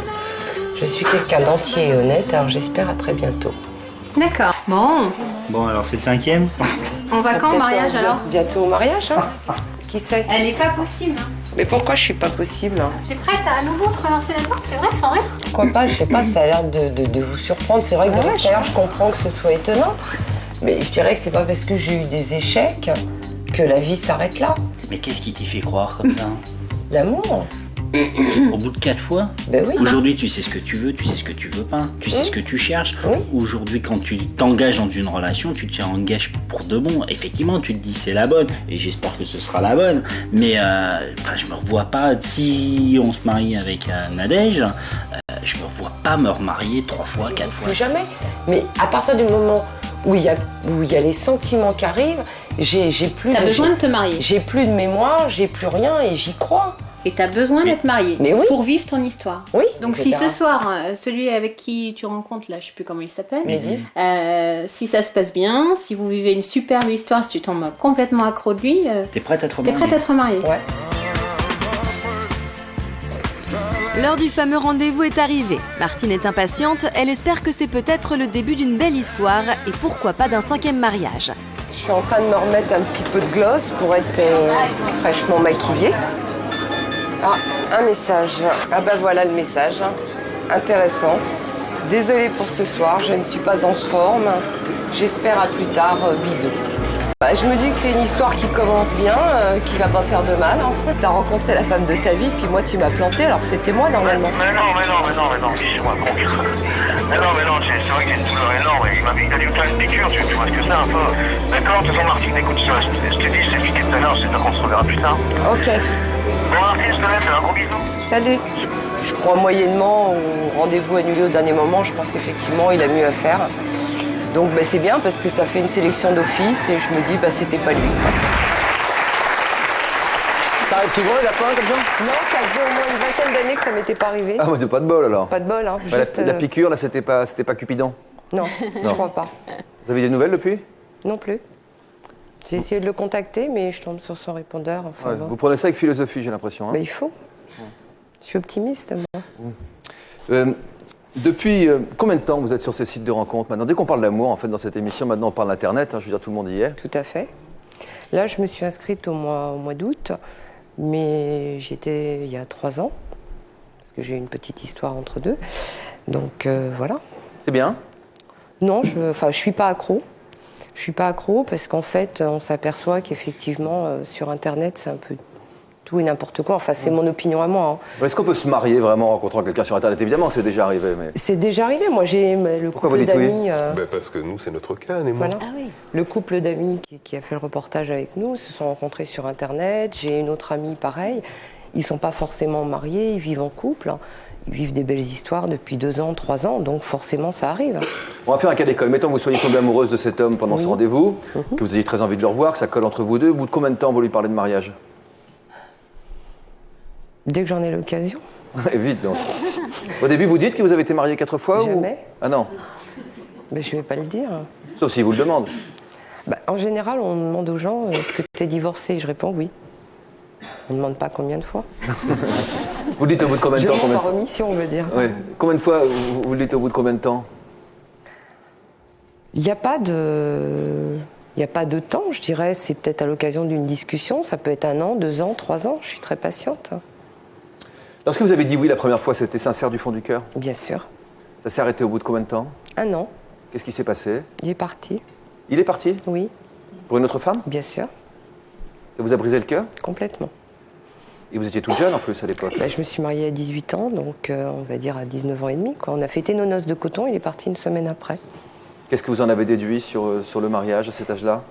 Je suis quelqu'un d'entier et honnête, alors j'espère à très bientôt. D'accord. Bon, alors c'est le 5e. On va quand au mariage, alors? Bientôt au mariage, hein? Qui sait? Elle n'est pas possible. Mais pourquoi je suis pas possible, hein? T'es prête à nouveau te relancer là-dedans? C'est vrai, sans rire? Pourquoi pas? Je sais pas, ça a l'air de vous surprendre. C'est vrai que de l'extérieur, je comprends que ce soit étonnant. Mais je dirais que c'est pas parce que j'ai eu des échecs que la vie s'arrête là. Mais qu'est-ce qui t'y fait croire comme ça? L'amour. Au bout de 4 fois? Ben oui. Aujourd'hui, tu sais ce que tu veux, tu sais ce que tu veux pas, tu sais ce que tu cherches. Aujourd'hui, quand tu t'engages dans une relation, tu t'engages pour de bon. Effectivement, tu te dis c'est la bonne, et j'espère que ce sera la bonne. Mais je me revois pas, si on se marie avec Nadège, je me revois pas me remarier 3 fois, 4 fois. Plus jamais. Mais à partir du moment où il y a les sentiments qui arrivent, j'ai plus. T'as besoin de te marier. J'ai plus de mémoire, j'ai plus rien et j'y crois. Et t'as besoin d'être mariée pour vivre ton histoire. Oui. Donc si ce soir, celui avec qui tu rencontres, là, je sais plus comment il s'appelle, Mehdi. Si ça se passe bien, si vous vivez une superbe histoire, si tu tombes complètement accro de lui, t'es prête à te remarier. T'es prête à te remarier. Ouais. L'heure du fameux rendez-vous est arrivée. Martine est impatiente, elle espère que c'est peut-être le début d'une belle histoire et pourquoi pas d'un 5e mariage. Je suis en train de me remettre un petit peu de gloss pour être fraîchement maquillée. Ah, un message. Ah bah voilà le message. Intéressant. Désolée pour ce soir, je ne suis pas en forme. J'espère à plus tard. Bisous. Bah, je me dis que c'est une histoire qui commence bien, qui va pas faire de mal. En fait, t'as rencontré la femme de ta vie, puis moi tu m'as planté alors que c'était moi normalement. Mais non, excuse-moi, bon. Mais non, c'est vrai que j'ai une douleur énorme. Il a dû me faire une piqûre, tu vois ce que c'est un peu. D'accord, de toute façon, Martine, écoute ça, je te dis, je t'ai expliqué tout à l'heure, c'est qu'on se reverra plus tard. Ok. Bon, Martine, je te laisse, un gros bisou. Salut. Je crois moyennement au rendez-vous annulé au dernier moment, je pense qu'effectivement il a mieux à faire. Donc c'est bien parce que ça fait une sélection d'office et je me dis c'était pas lui. Ça arrive souvent les lapins comme ça? Non, ça faisait au moins une vingtaine d'années que ça m'était pas arrivé. Ah, mais pas de bol alors. Pas de bol, hein. Bah, Juste, la piqûre là, c'était pas Cupidon? Non, je crois pas. Vous avez des nouvelles depuis? Non plus. J'ai essayé de le contacter, mais je tombe sur son répondeur. Enfin, Ouais, bon. vous prenez ça avec philosophie, j'ai l'impression. Hein? Il faut. Je suis optimiste, moi. Depuis combien de temps vous êtes sur ces sites de rencontres maintenant? Dès qu'on parle d'amour, en fait, dans cette émission, maintenant on parle d'Internet, hein, je veux dire, tout le monde y est. Tout à fait. Là, je me suis inscrite au mois d'août, mais j'y étais il y a 3 ans, parce que j'ai eu une petite histoire entre deux. Donc, voilà. C'est bien? Non, je suis pas accro. Je suis pas accro parce qu'en fait, on s'aperçoit qu'effectivement, sur Internet, c'est un peu tout et n'importe quoi. Enfin, c'est mon opinion à moi. Hein. Est-ce qu'on peut se marier vraiment en rencontrant quelqu'un sur Internet? Évidemment que c'est déjà arrivé. Mais... C'est déjà arrivé. Moi, j'ai le couple d'amis... Parce que nous, c'est notre cas, Némo. Voilà. Le couple d'amis qui a fait le reportage avec nous se sont rencontrés sur Internet. J'ai une autre amie, pareil. Ils ne sont pas forcément mariés, ils vivent en couple. Ils vivent des belles histoires depuis 2 ans, 3 ans, donc forcément ça arrive. On va faire un cas d'école. Mettons que vous soyez tombée amoureuse de cet homme pendant ce rendez-vous, que vous ayez très envie de le revoir, que ça colle entre vous deux. Au bout de combien de temps vous lui parlez de mariage? Dès que j'en ai l'occasion. Vite donc. Au début vous dites que vous avez été mariée 4 fois? Jamais. Ah non. Mais je ne vais pas le dire. Sauf s'il vous le demande. En général, on demande aux gens, est-ce que tu es divorcée? Je réponds oui. On ne demande pas combien de fois. Vous le dites au bout de combien de temps? Par omission, on veut dire. Ouais. Combien de fois vous le dites au bout de combien de temps? Il n'y a pas de... Il n'y a pas de temps, je dirais. C'est peut-être à l'occasion d'une discussion. Ça peut être 1 an, 2 ans, 3 ans. Je suis très patiente. Lorsque vous avez dit oui la première fois, c'était sincère du fond du cœur? Bien sûr. Ça s'est arrêté au bout de combien de temps? 1 an. Qu'est-ce qui s'est passé? Il est parti. Il est parti? Oui. Pour une autre femme? Bien sûr. Ça vous a brisé le cœur? Complètement. Et vous étiez toute jeune en plus à l'époque? Je me suis mariée à 18 ans, donc on va dire à 19 ans et demi, quoi. On a fêté nos noces de coton, il est parti une semaine après. Qu'est-ce que vous en avez déduit sur le mariage à cet âge-là?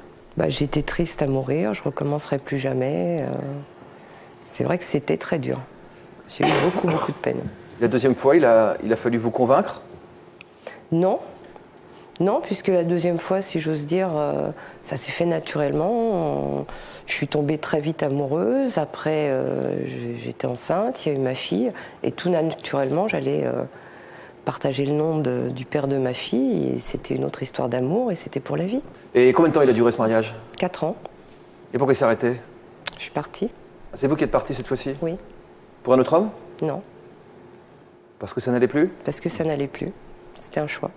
J'étais triste à mourir, je recommencerai plus jamais. C'est vrai que c'était très dur. J'ai eu beaucoup de peine. La deuxième fois, il a fallu vous convaincre? Non. Non, puisque la deuxième fois, si j'ose dire, ça s'est fait naturellement. Je suis tombée très vite amoureuse. Après, j'étais enceinte, il y a eu ma fille. Et tout naturellement, j'allais partager le nom du père de ma fille. Et c'était une autre histoire d'amour et c'était pour la vie. Et combien de temps il a duré ce mariage? 4 ans. Et pourquoi il s'est arrêté? Je suis partie. C'est vous qui êtes partie cette fois-ci? Oui. Pour un autre homme? Non. Parce que ça n'allait plus? Parce que ça n'allait plus. C'était un choix.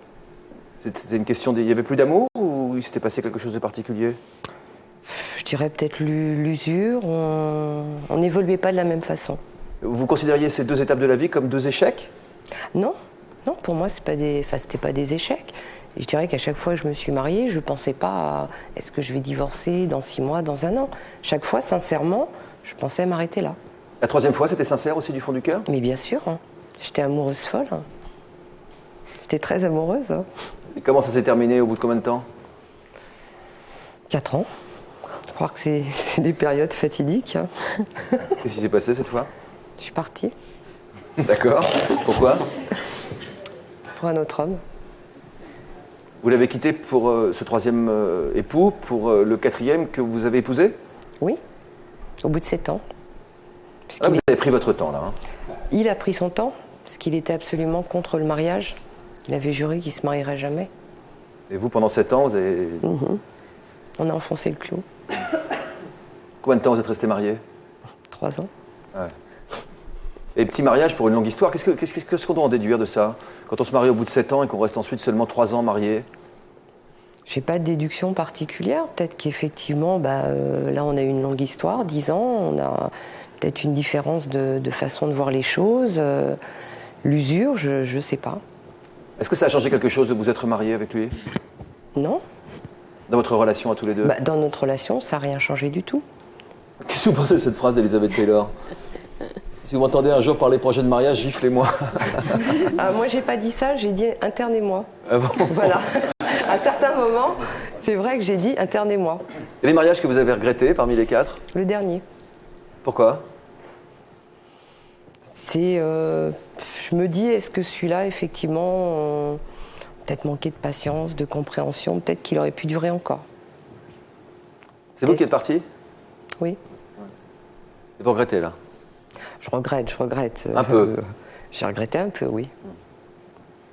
C'était une question il y avait plus d'amour ou il s'était passé quelque chose de particulier? Je dirais peut-être l'usure. On n'évoluait pas de la même façon. Vous considériez ces 2 étapes de la vie comme 2 échecs? Non. Non, pour moi, c'était pas des échecs. Et je dirais qu'à chaque fois que je me suis mariée, je ne pensais pas à est-ce que je vais divorcer dans 6 mois, dans 1 an. Chaque fois, sincèrement, je pensais m'arrêter là. La 3e fois, c'était sincère aussi du fond du cœur? Mais bien sûr. Hein. J'étais amoureuse folle. Hein. J'étais très amoureuse. Hein. Et comment ça s'est terminé au bout de combien de temps? 4 ans. Je crois que c'est des périodes fatidiques. Hein. Qu'est-ce qui s'est passé cette fois? Je suis partie. D'accord. Pourquoi? Pour un autre homme. Vous l'avez quitté pour ce 3e époux, pour le 4e que vous avez épousé? Oui, au bout de 7 ans. Vous avez pris votre temps là. Hein. Il a pris son temps, parce qu'il était absolument contre le mariage. Il avait juré qu'il ne se marierait jamais. Et vous, pendant 7 ans, vous avez... On a enfoncé le clou. Combien de temps vous êtes restés mariés? 3 ans. Ouais. Et petit mariage pour une longue histoire, qu'est-ce qu'on doit en déduire de ça? Quand on se marie au bout de 7 ans et qu'on reste ensuite seulement 3 ans mariés? Je n'ai pas de déduction particulière. Peut-être qu'effectivement, là on a eu une longue histoire, 10 ans, on a peut-être une différence de façon de voir les choses. L'usure, je ne sais pas. Est-ce que ça a changé quelque chose de vous être marié avec lui? Non. Dans votre relation à tous les deux? Dans notre relation, ça n'a rien changé du tout. Qu'est-ce que vous pensez de cette phrase d'Elizabeth Taylor? Si vous m'entendez un jour parler projet de mariage, giflez-moi. Moi, j'ai pas dit ça, j'ai dit internez-moi. Ah bon? Voilà. À certains moments, c'est vrai que j'ai dit internez-moi. Et les mariages que vous avez regrettés parmi les 4? Le dernier. Pourquoi? Je me dis, est-ce que celui-là, effectivement, peut-être manqué de patience, de compréhension, peut-être qu'il aurait pu durer encore. C'est vous qui êtes parti? Oui. Et vous regrettez là? Je regrette. Un peu? J'ai regretté un peu, oui.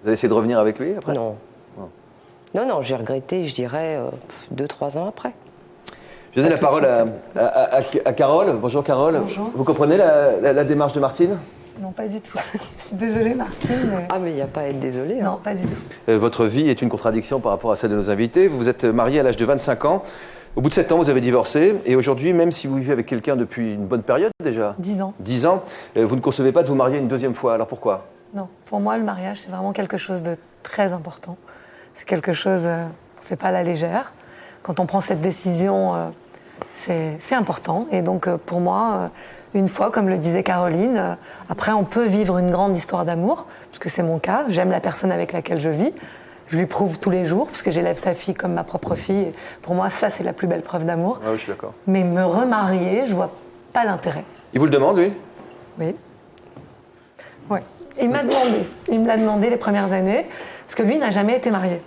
Vous avez essayé de revenir avec lui après? Non. Non, j'ai regretté, je dirais, 2-3 ans après. Je donne la parole à Carole. Bonjour Carole. Bonjour. Vous comprenez la démarche de Martine? Non, pas du tout. Je suis désolée, Martine. Mais... Ah, mais il n'y a pas à être désolée. Non, pas du tout. Votre vie est une contradiction par rapport à celle de nos invités. Vous vous êtes mariée à l'âge de 25 ans. Au bout de 7 ans, vous avez divorcé. Et aujourd'hui, même si vous vivez avec quelqu'un depuis une bonne période déjà, 10 ans. 10 ans, vous ne concevez pas de vous marier une 2e fois. Alors pourquoi? Non, pour moi, le mariage, c'est vraiment quelque chose de très important. C'est quelque chose qu'on ne fait pas à la légère. Quand on prend cette décision, c'est important. Et donc, pour moi, une fois, comme le disait Caroline, après, on peut vivre une grande histoire d'amour, parce que c'est mon cas. J'aime la personne avec laquelle je vis. Je lui prouve tous les jours, parce que j'élève sa fille comme ma propre fille. Et pour moi, ça, c'est la plus belle preuve d'amour. Ouais, je suis d'accord. Mais me remarier, je vois pas l'intérêt. Il vous le demande, lui? Oui. Oui. Il m'a demandé. Il me l'a demandé les premières années, parce que lui n'a jamais été marié.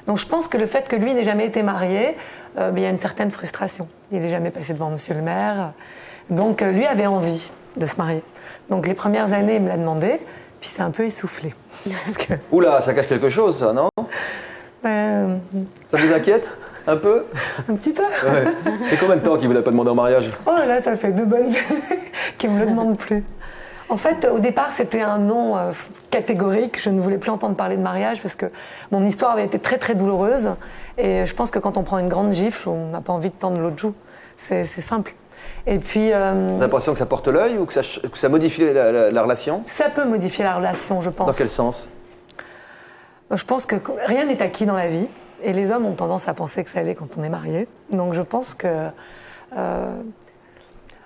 Donc je pense que le fait que lui n'ait jamais été marié, il y a une certaine frustration. Il n'est jamais passé devant monsieur le maire. Donc lui avait envie de se marier. Donc les premières années, il me l'a demandé. Puis c'est un peu essoufflé. Oula, ça cache quelque chose, ça, non? Ça vous inquiète? Un peu? Un petit peu. Ouais. Et combien de temps qu'il ne vous l'a pas demandé en mariage? Oh là, ça fait 2 bonnes années qu'il ne me le demande plus. En fait, au départ, c'était un non catégorique. Je ne voulais plus entendre parler de mariage parce que mon histoire avait été très très douloureuse. Et je pense que quand on prend une grande gifle, on n'a pas envie de tendre l'autre joue. C'est simple. Et puis... Vous avez l'impression que ça porte l'œil ou que ça modifie la relation? Ça peut modifier la relation, je pense. Dans quel sens? Je pense que rien n'est acquis dans la vie. Et les hommes ont tendance à penser que ça l'est quand on est marié. Donc je pense que...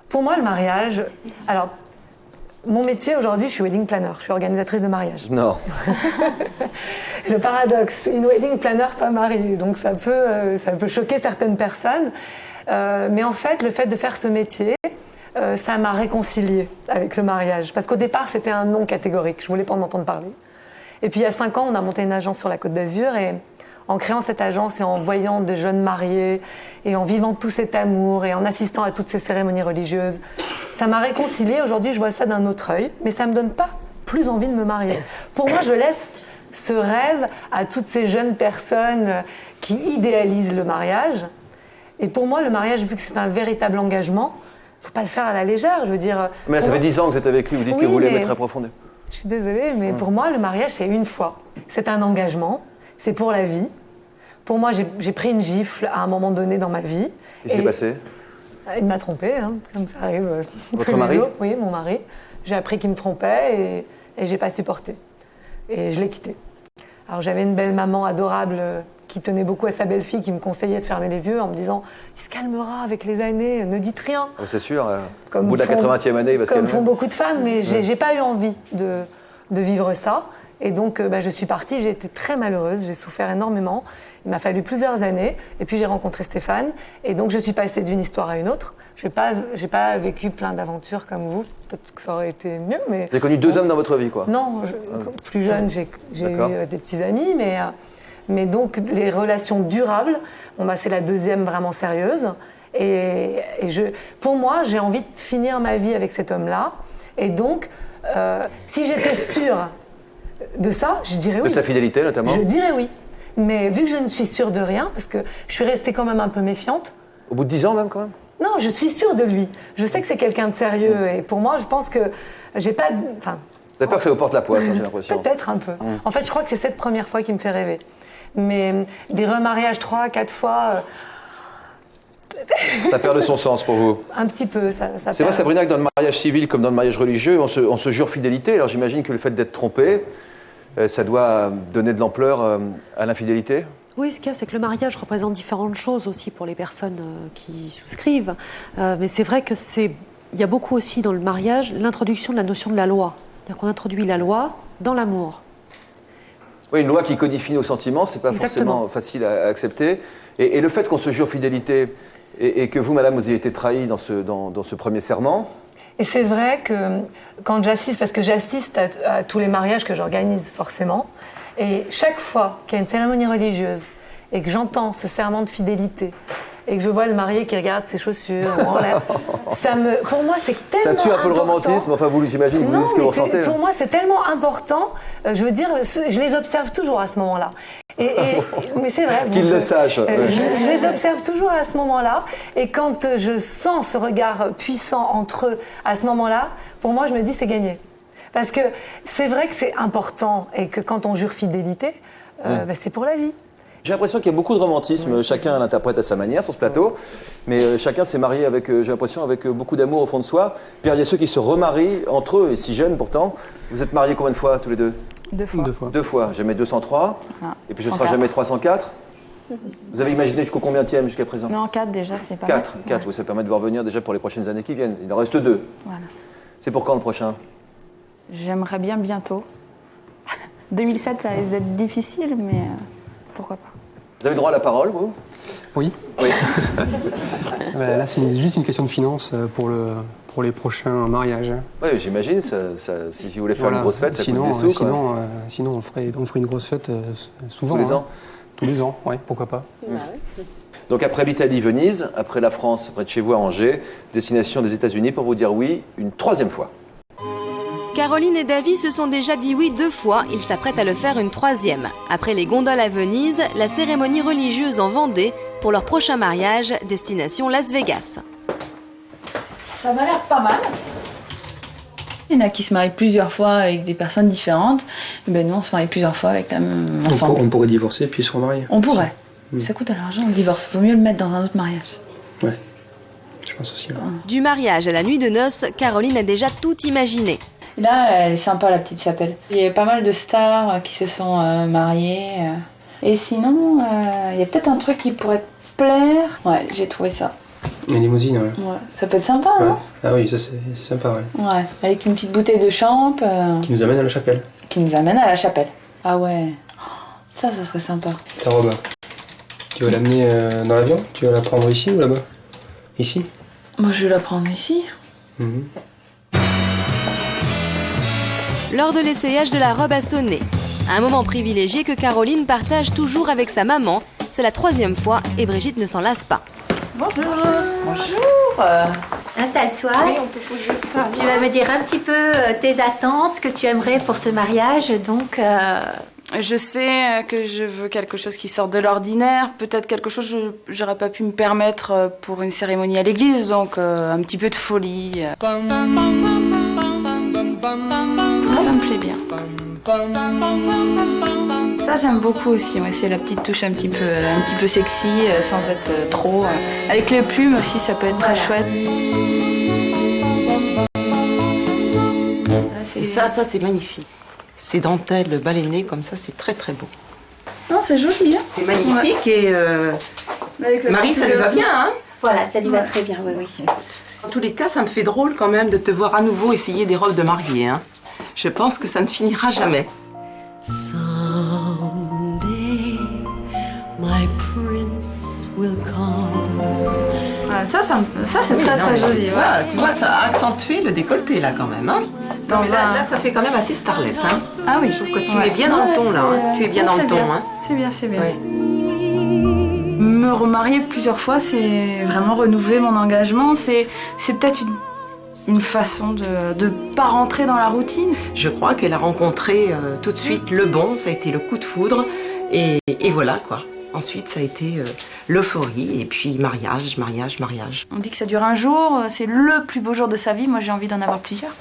pour moi, le mariage... Alors, mon métier aujourd'hui, je suis wedding planner. Je suis organisatrice de mariage. Non. Le paradoxe, une wedding planner pas mariée. Donc ça peut choquer certaines personnes. Mais en fait, le fait de faire ce métier, ça m'a réconciliée avec le mariage. Parce qu'au départ, c'était un non catégorique. Je voulais pas en entendre parler. Et puis il y a 5 ans, on a monté une agence sur la Côte d'Azur. Et en créant cette agence et en voyant des jeunes mariés et en vivant tout cet amour et en assistant à toutes ces cérémonies religieuses, ça m'a réconciliée. Aujourd'hui, je vois ça d'un autre œil, mais ça me donne pas plus envie de me marier. Pour moi, je laisse ce rêve à toutes ces jeunes personnes qui idéalisent le mariage. Et pour moi, le mariage, vu que c'est un véritable engagement, il ne faut pas le faire à la légère. Je veux dire. Mais là, ça fait 10 ans que vous êtes avec lui, vous dites que vous voulez mettre à profondeur. Je suis désolée, mais pour moi, le mariage, c'est une fois. C'est un engagement, c'est pour la vie. Pour moi, j'ai pris une gifle à un moment donné dans ma vie. Qu'est-ce qui s'est passé? Il m'a trompée, hein, comme ça arrive. Votre mari? Oui, mon mari. J'ai appris qu'il me trompait et j'ai pas supporté. Et je l'ai quitté. Alors j'avais une belle maman adorable qui tenait beaucoup à sa belle-fille, qui me conseillait de fermer les yeux en me disant « Il se calmera avec les années, ne dites rien ». C'est sûr, au bout de la 80e année, il va se calmer. Comme font beaucoup de femmes, mais j'ai pas eu envie de vivre ça. Et donc je suis partie, j'ai été très malheureuse, j'ai souffert énormément. Il m'a fallu plusieurs années, et puis j'ai rencontré Stéphane. Et donc je suis passée d'une histoire à une autre. J'ai pas vécu plein d'aventures comme vous, peut-être que ça aurait été mieux, mais... Vous avez connu 2 hommes dans votre vie, quoi? Non, plus jeune, j'ai eu des petits amis, mais donc les relations durables, c'est la deuxième vraiment sérieuse. Et pour moi, j'ai envie de finir ma vie avec cet homme-là. Et donc, si j'étais sûre de ça, je dirais oui. De sa fidélité, notamment? Je dirais oui. Mais vu que je ne suis sûre de rien, parce que je suis restée quand même un peu méfiante... Au bout de 10 ans, même, quand même? Non, je suis sûre de lui. Je sais que c'est quelqu'un de sérieux. Et pour moi, je pense que j'ai pas... Vous avez peur que ça vous porte la poisse, j'ai l'impression. Peut-être un peu. En fait, je crois que c'est cette première fois qui me fait rêver. Mais des remariages 3, 4 fois... Ça perd de son sens pour vous? Un petit peu, ça C'est vrai, Sabrina, que dans le mariage civil comme dans le mariage religieux, on se jure fidélité. Alors j'imagine que le fait d'être trompé, ça doit donner de l'ampleur à l'infidélité? Oui, ce qu'il y a, c'est que le mariage représente différentes choses aussi pour les personnes qui souscrivent. Mais c'est vrai que il y a beaucoup aussi dans le mariage l'introduction de la notion de la loi. C'est-à-dire qu'on introduit la loi dans l'amour. Oui, une loi qui codifie nos sentiments, c'est pas forcément facile à accepter. Et le fait qu'on se jure fidélité et que vous, madame, vous ayez été trahie dans ce premier serment. Et c'est vrai que quand j'assiste, parce que j'assiste à tous les mariages que j'organise forcément, et chaque fois qu'il y a une cérémonie religieuse et que j'entends ce serment de fidélité et que je vois le marié qui regarde ses chaussures en l'air, pour moi c'est tellement important. Ça tue un peu le romantisme, enfin j'imagine que vous dites ce que vous ressentez. Pour moi c'est tellement important, je veux dire, je les observe toujours à ce moment-là. Mais c'est vrai. Qu'il le sache. Je les observe toujours à ce moment-là. Et quand je sens ce regard puissant entre eux à ce moment-là, pour moi, je me dis c'est gagné. Parce que c'est vrai que c'est important et que quand on jure fidélité, c'est pour la vie. J'ai l'impression qu'il y a beaucoup de romantisme, chacun l'interprète à sa manière sur ce plateau, mais chacun s'est marié avec, j'ai l'impression, avec beaucoup d'amour au fond de soi. Puis il y a ceux qui se remarient entre eux, et si jeunes pourtant. Vous êtes mariés combien de fois tous les deux? 2 fois. 2 fois. 2 fois, jamais 203, et puis ce ne sera jamais 304. Vous avez imaginé jusqu'au combienième jusqu'à présent? Non, 4 déjà, c'est pas 4, oui, ça permet de voir venir déjà pour les prochaines années qui viennent. Il en reste 2. Voilà. C'est pour quand le prochain? J'aimerais bien bientôt. 2007, ça risque d'être difficile, mais pourquoi pas. Vous avez droit à la parole, vous? Oui. Oui. Là, c'est juste une question de finances pour les prochains mariages. Oui, j'imagine. Si vous voulez faire une grosse fête, ça coûte des sous. Sinon, on ferait une grosse fête souvent. Tous les ans? Tous les ans, oui, pourquoi pas. Donc après l'Italie, Venise, après la France, près de chez vous à Angers, destination des États-Unis pour vous dire oui une 3e fois. Caroline et Davy se sont déjà dit oui 2 fois, ils s'apprêtent à le faire une 3e. Après les gondoles à Venise, la cérémonie religieuse en Vendée pour leur prochain mariage, destination Las Vegas. Ça m'a l'air pas mal. Il y en a qui se marient plusieurs fois avec des personnes différentes. Et ben nous, on se marie plusieurs fois avec la même ensemble. On pourrait divorcer puis se remarier. On pourrait. Ça coûte de l'argent, le divorce. Vaut mieux le mettre dans un autre mariage. Ouais, je pense aussi. Ouais. Du mariage à la nuit de noces, Caroline a déjà tout imaginé. Et là, elle est sympa, la petite chapelle. Il y a pas mal de stars qui se sont mariées. Et sinon, il y a peut-être un truc qui pourrait te plaire. Ouais, j'ai trouvé ça. Une limousine, ouais. Ouais. Ça peut être sympa, non? Ah oui, ça c'est sympa, ouais. Ouais, avec une petite bouteille de champ. Qui nous amène à la chapelle. Qui nous amène à la chapelle. Ah ouais. Ça serait sympa. Ta robe, tu vas l'amener dans l'avion? Tu vas la prendre ici ou là-bas? Ici? Moi, je vais la prendre ici. L'heure de l'essayage de la robe a sonné. Un moment privilégié que Caroline partage toujours avec sa maman. C'est la 3e fois et Brigitte ne s'en lasse pas. Bonjour. Bonjour. Installe-toi. Oui, on peut poser ça. Tu vas me dire un petit peu tes attentes, ce que tu aimerais pour ce mariage. Donc, Je sais que je veux quelque chose qui sort de l'ordinaire. Peut-être quelque chose que j'aurais pas pu me permettre pour une cérémonie à l'église. Donc, un petit peu de folie. Ça me plaît bien. Ça j'aime beaucoup aussi, ouais, c'est la petite touche un petit peu sexy, sans être trop. Avec les plumes aussi, ça peut être très chouette. Et ça c'est magnifique. Ces dentelles baleinées comme ça, c'est très très beau. Non, c'est joli, hein. C'est magnifique et Marie, ça lui va bien, hein? Voilà, ça lui va très bien, oui, oui. En tous les cas, ça me fait drôle quand même de te voir à nouveau essayer des robes de mariée, hein. Je pense que ça ne finira jamais. My prince will come. Ah, ça c'est très très joli. Ouais. Tu vois, ça a accentué le décolleté là quand même. Hein. Là, ça fait quand même assez starlet. Hein. Ah oui. Je trouve que tu es bien dans le ton là. Hein. Tu es bien dans le ton. Hein. C'est bien, c'est bien. Ouais. Me remarier plusieurs fois, c'est vraiment renouveler mon engagement. C'est peut-être une façon de pas rentrer dans la routine. Je crois qu'elle a rencontré tout de suite le bon. Ça a été le coup de foudre. Et voilà quoi. Ensuite, ça a été l'euphorie et puis mariage. On dit que ça dure un jour, c'est le plus beau jour de sa vie. Moi, j'ai envie d'en avoir plusieurs.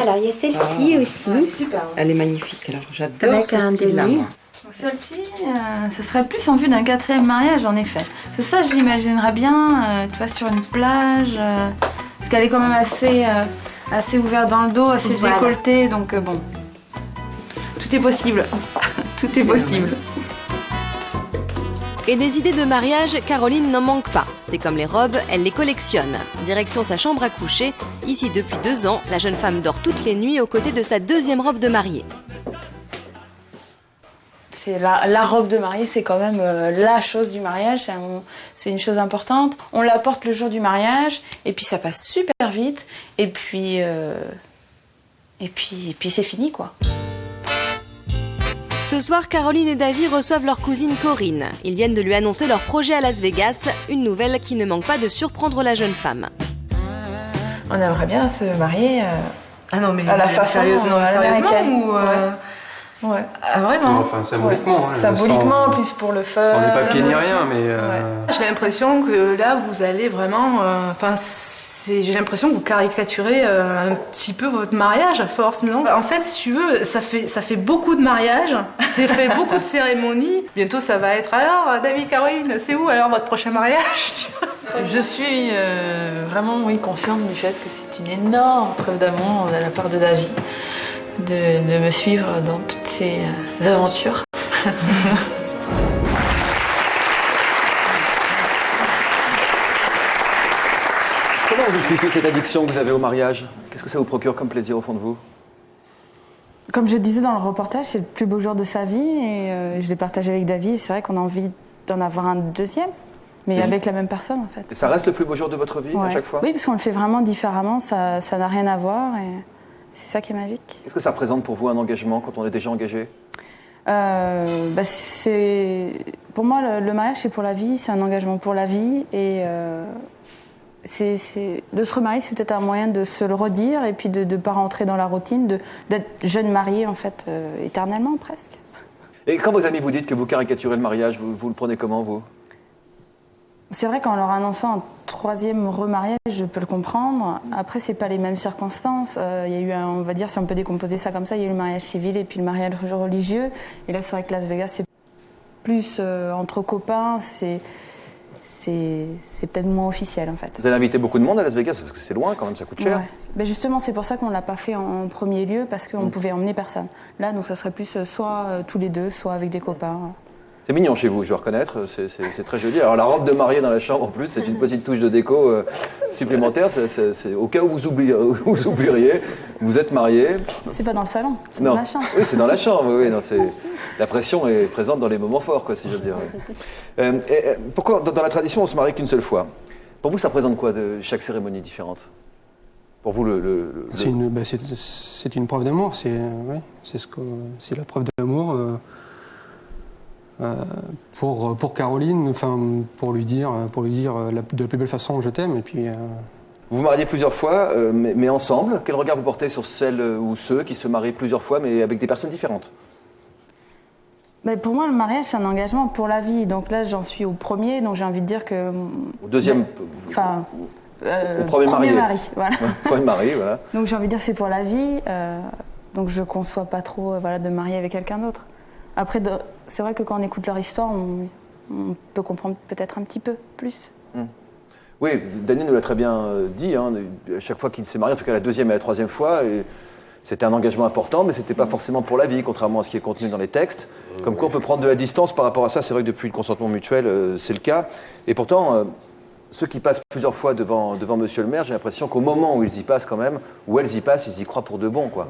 Alors, il y a celle-ci aussi. Ouais, super. Elle est magnifique. Alors, j'adore ce style-là, moi. Celle-ci, ça serait plus en vue d'un 4e mariage, en effet. Parce que ça, je l'imaginerais bien, tu vois, sur une plage. Parce qu'elle est quand même assez ouverte dans le dos, assez décolletée. Donc, bon, tout est possible. Tout est possible. Et des idées de mariage, Caroline n'en manque pas. C'est comme les robes, elle les collectionne. Direction sa chambre à coucher. Ici, depuis 2 ans, la jeune femme dort toutes les nuits aux côtés de sa 2e robe de mariée. C'est la robe de mariée, c'est quand même la chose du mariage. C'est une chose importante. On la porte le jour du mariage, et puis ça passe super vite. Et puis c'est fini, quoi. Ce soir, Caroline et Davy reçoivent leur cousine Corinne. Ils viennent de lui annoncer leur projet à Las Vegas, une nouvelle qui ne manque pas de surprendre la jeune femme. On aimerait bien se marier ah non, mais à la façon américaine. Ouais. Ah, vraiment? Enfin, symboliquement. Ouais. Symboliquement, en plus pour le fun. Sans les papiers ni rien, mais... J'ai l'impression que là, vous allez vraiment... j'ai l'impression que vous caricaturez un petit peu votre mariage à force, non? En fait, si tu veux, ça fait beaucoup de mariages, c'est fait beaucoup de cérémonies. Bientôt, ça va être alors, Davy, Caroline, c'est où alors votre prochain mariage? Je suis vraiment consciente du fait que c'est une énorme preuve d'amour de la part de Davy de me suivre dans toutes ces aventures. Comment vous expliquez cette addiction que vous avez au mariage? Qu'est-ce que ça vous procure comme plaisir au fond de vous? Comme je disais dans le reportage, c'est le plus beau jour de sa vie et je l'ai partagé avec Davy. C'est vrai qu'on a envie d'en avoir un 2e, mais avec la même personne en fait. Et ça reste le plus beau jour de votre vie à chaque fois? Oui, parce qu'on le fait vraiment différemment, ça n'a rien à voir et c'est ça qui est magique. Qu'est-ce que ça représente pour vous un engagement quand on est déjà engagé? Pour moi, le mariage c'est pour la vie, c'est un engagement pour la vie et de se remarier, c'est peut-être un moyen de se le redire et puis de ne pas rentrer dans la routine, d'être jeune marié en fait, éternellement presque. Et quand vos amis vous disent que vous caricaturez le mariage, vous le prenez comment vous? C'est vrai quand on leur annonce un troisième remariage, je peux le comprendre. Après, c'est pas les mêmes circonstances. Il y a eu, on va dire, si on peut décomposer ça comme ça, il y a eu le mariage civil et puis le mariage religieux. Et là, c'est vrai que Las Vegas, c'est plus entre copains, c'est peut-être moins officiel en fait. Vous allez inviter beaucoup de monde à Las Vegas parce que c'est loin quand même, ça coûte cher. Ouais. Ben justement, c'est pour ça qu'on ne l'a pas fait en premier lieu parce qu'on pouvait emmener personne. Là, donc ça serait plus soit tous les deux, soit avec des copains. C'est mignon chez vous, je dois reconnaître, c'est très joli. Alors la robe de mariée dans la chambre en plus, c'est une petite touche de déco supplémentaire. C'est au cas où vous oublieriez, vous êtes mariés. C'est pas dans le salon, c'est dans la chambre. Oui, c'est dans la chambre. Oui, non, la pression est présente dans les moments forts, quoi, si je veux dire. Pourquoi dans la tradition on se marie qu'une seule fois? Pour vous, ça représente quoi de chaque cérémonie différente? Pour vous, c'est une preuve d'amour. C'est la preuve d'amour. Pour Caroline, enfin pour lui dire de la plus belle façon je t'aime et puis. Vous vous mariez plusieurs fois, mais ensemble. Quel regard vous portez sur celles ou ceux qui se marient plusieurs fois, mais avec des personnes différentes? Mais pour moi, le mariage, c'est un engagement pour la vie. Donc là, j'en suis au premier, donc j'ai envie de dire que. Au deuxième. Enfin. Au premier mari, voilà. Premier mari, voilà. Donc j'ai envie de dire que c'est pour la vie. Donc je ne conçois pas trop de me marier avec quelqu'un d'autre. Après, c'est vrai que quand on écoute leur histoire, on peut comprendre peut-être un petit peu plus. Oui, Daniel nous l'a très bien dit. À chaque fois qu'il s'est marié, en tout cas la deuxième et la troisième fois, c'était un engagement important, mais ce n'était pas forcément pour la vie, contrairement à ce qui est contenu dans les textes. Comme quoi, on peut prendre de la distance par rapport à ça. C'est vrai que depuis le consentement mutuel, c'est le cas. Et pourtant, ceux qui passent plusieurs fois devant Monsieur le maire, j'ai l'impression qu'au moment où ils y passent quand même, où elles y passent, ils y croient pour de bon, quoi.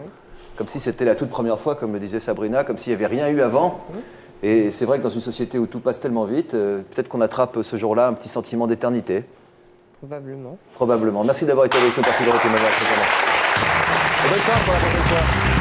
Comme si c'était la toute première fois, comme le disait Sabrina, comme s'il n'y avait rien eu avant. Et c'est vrai que dans une société où tout passe tellement vite, peut-être qu'on attrape ce jour-là un petit sentiment d'éternité. Probablement. Probablement. Merci d'avoir été avec nous. Merci d'avoir été avec nous. Bonne chance pour la prochaine fois.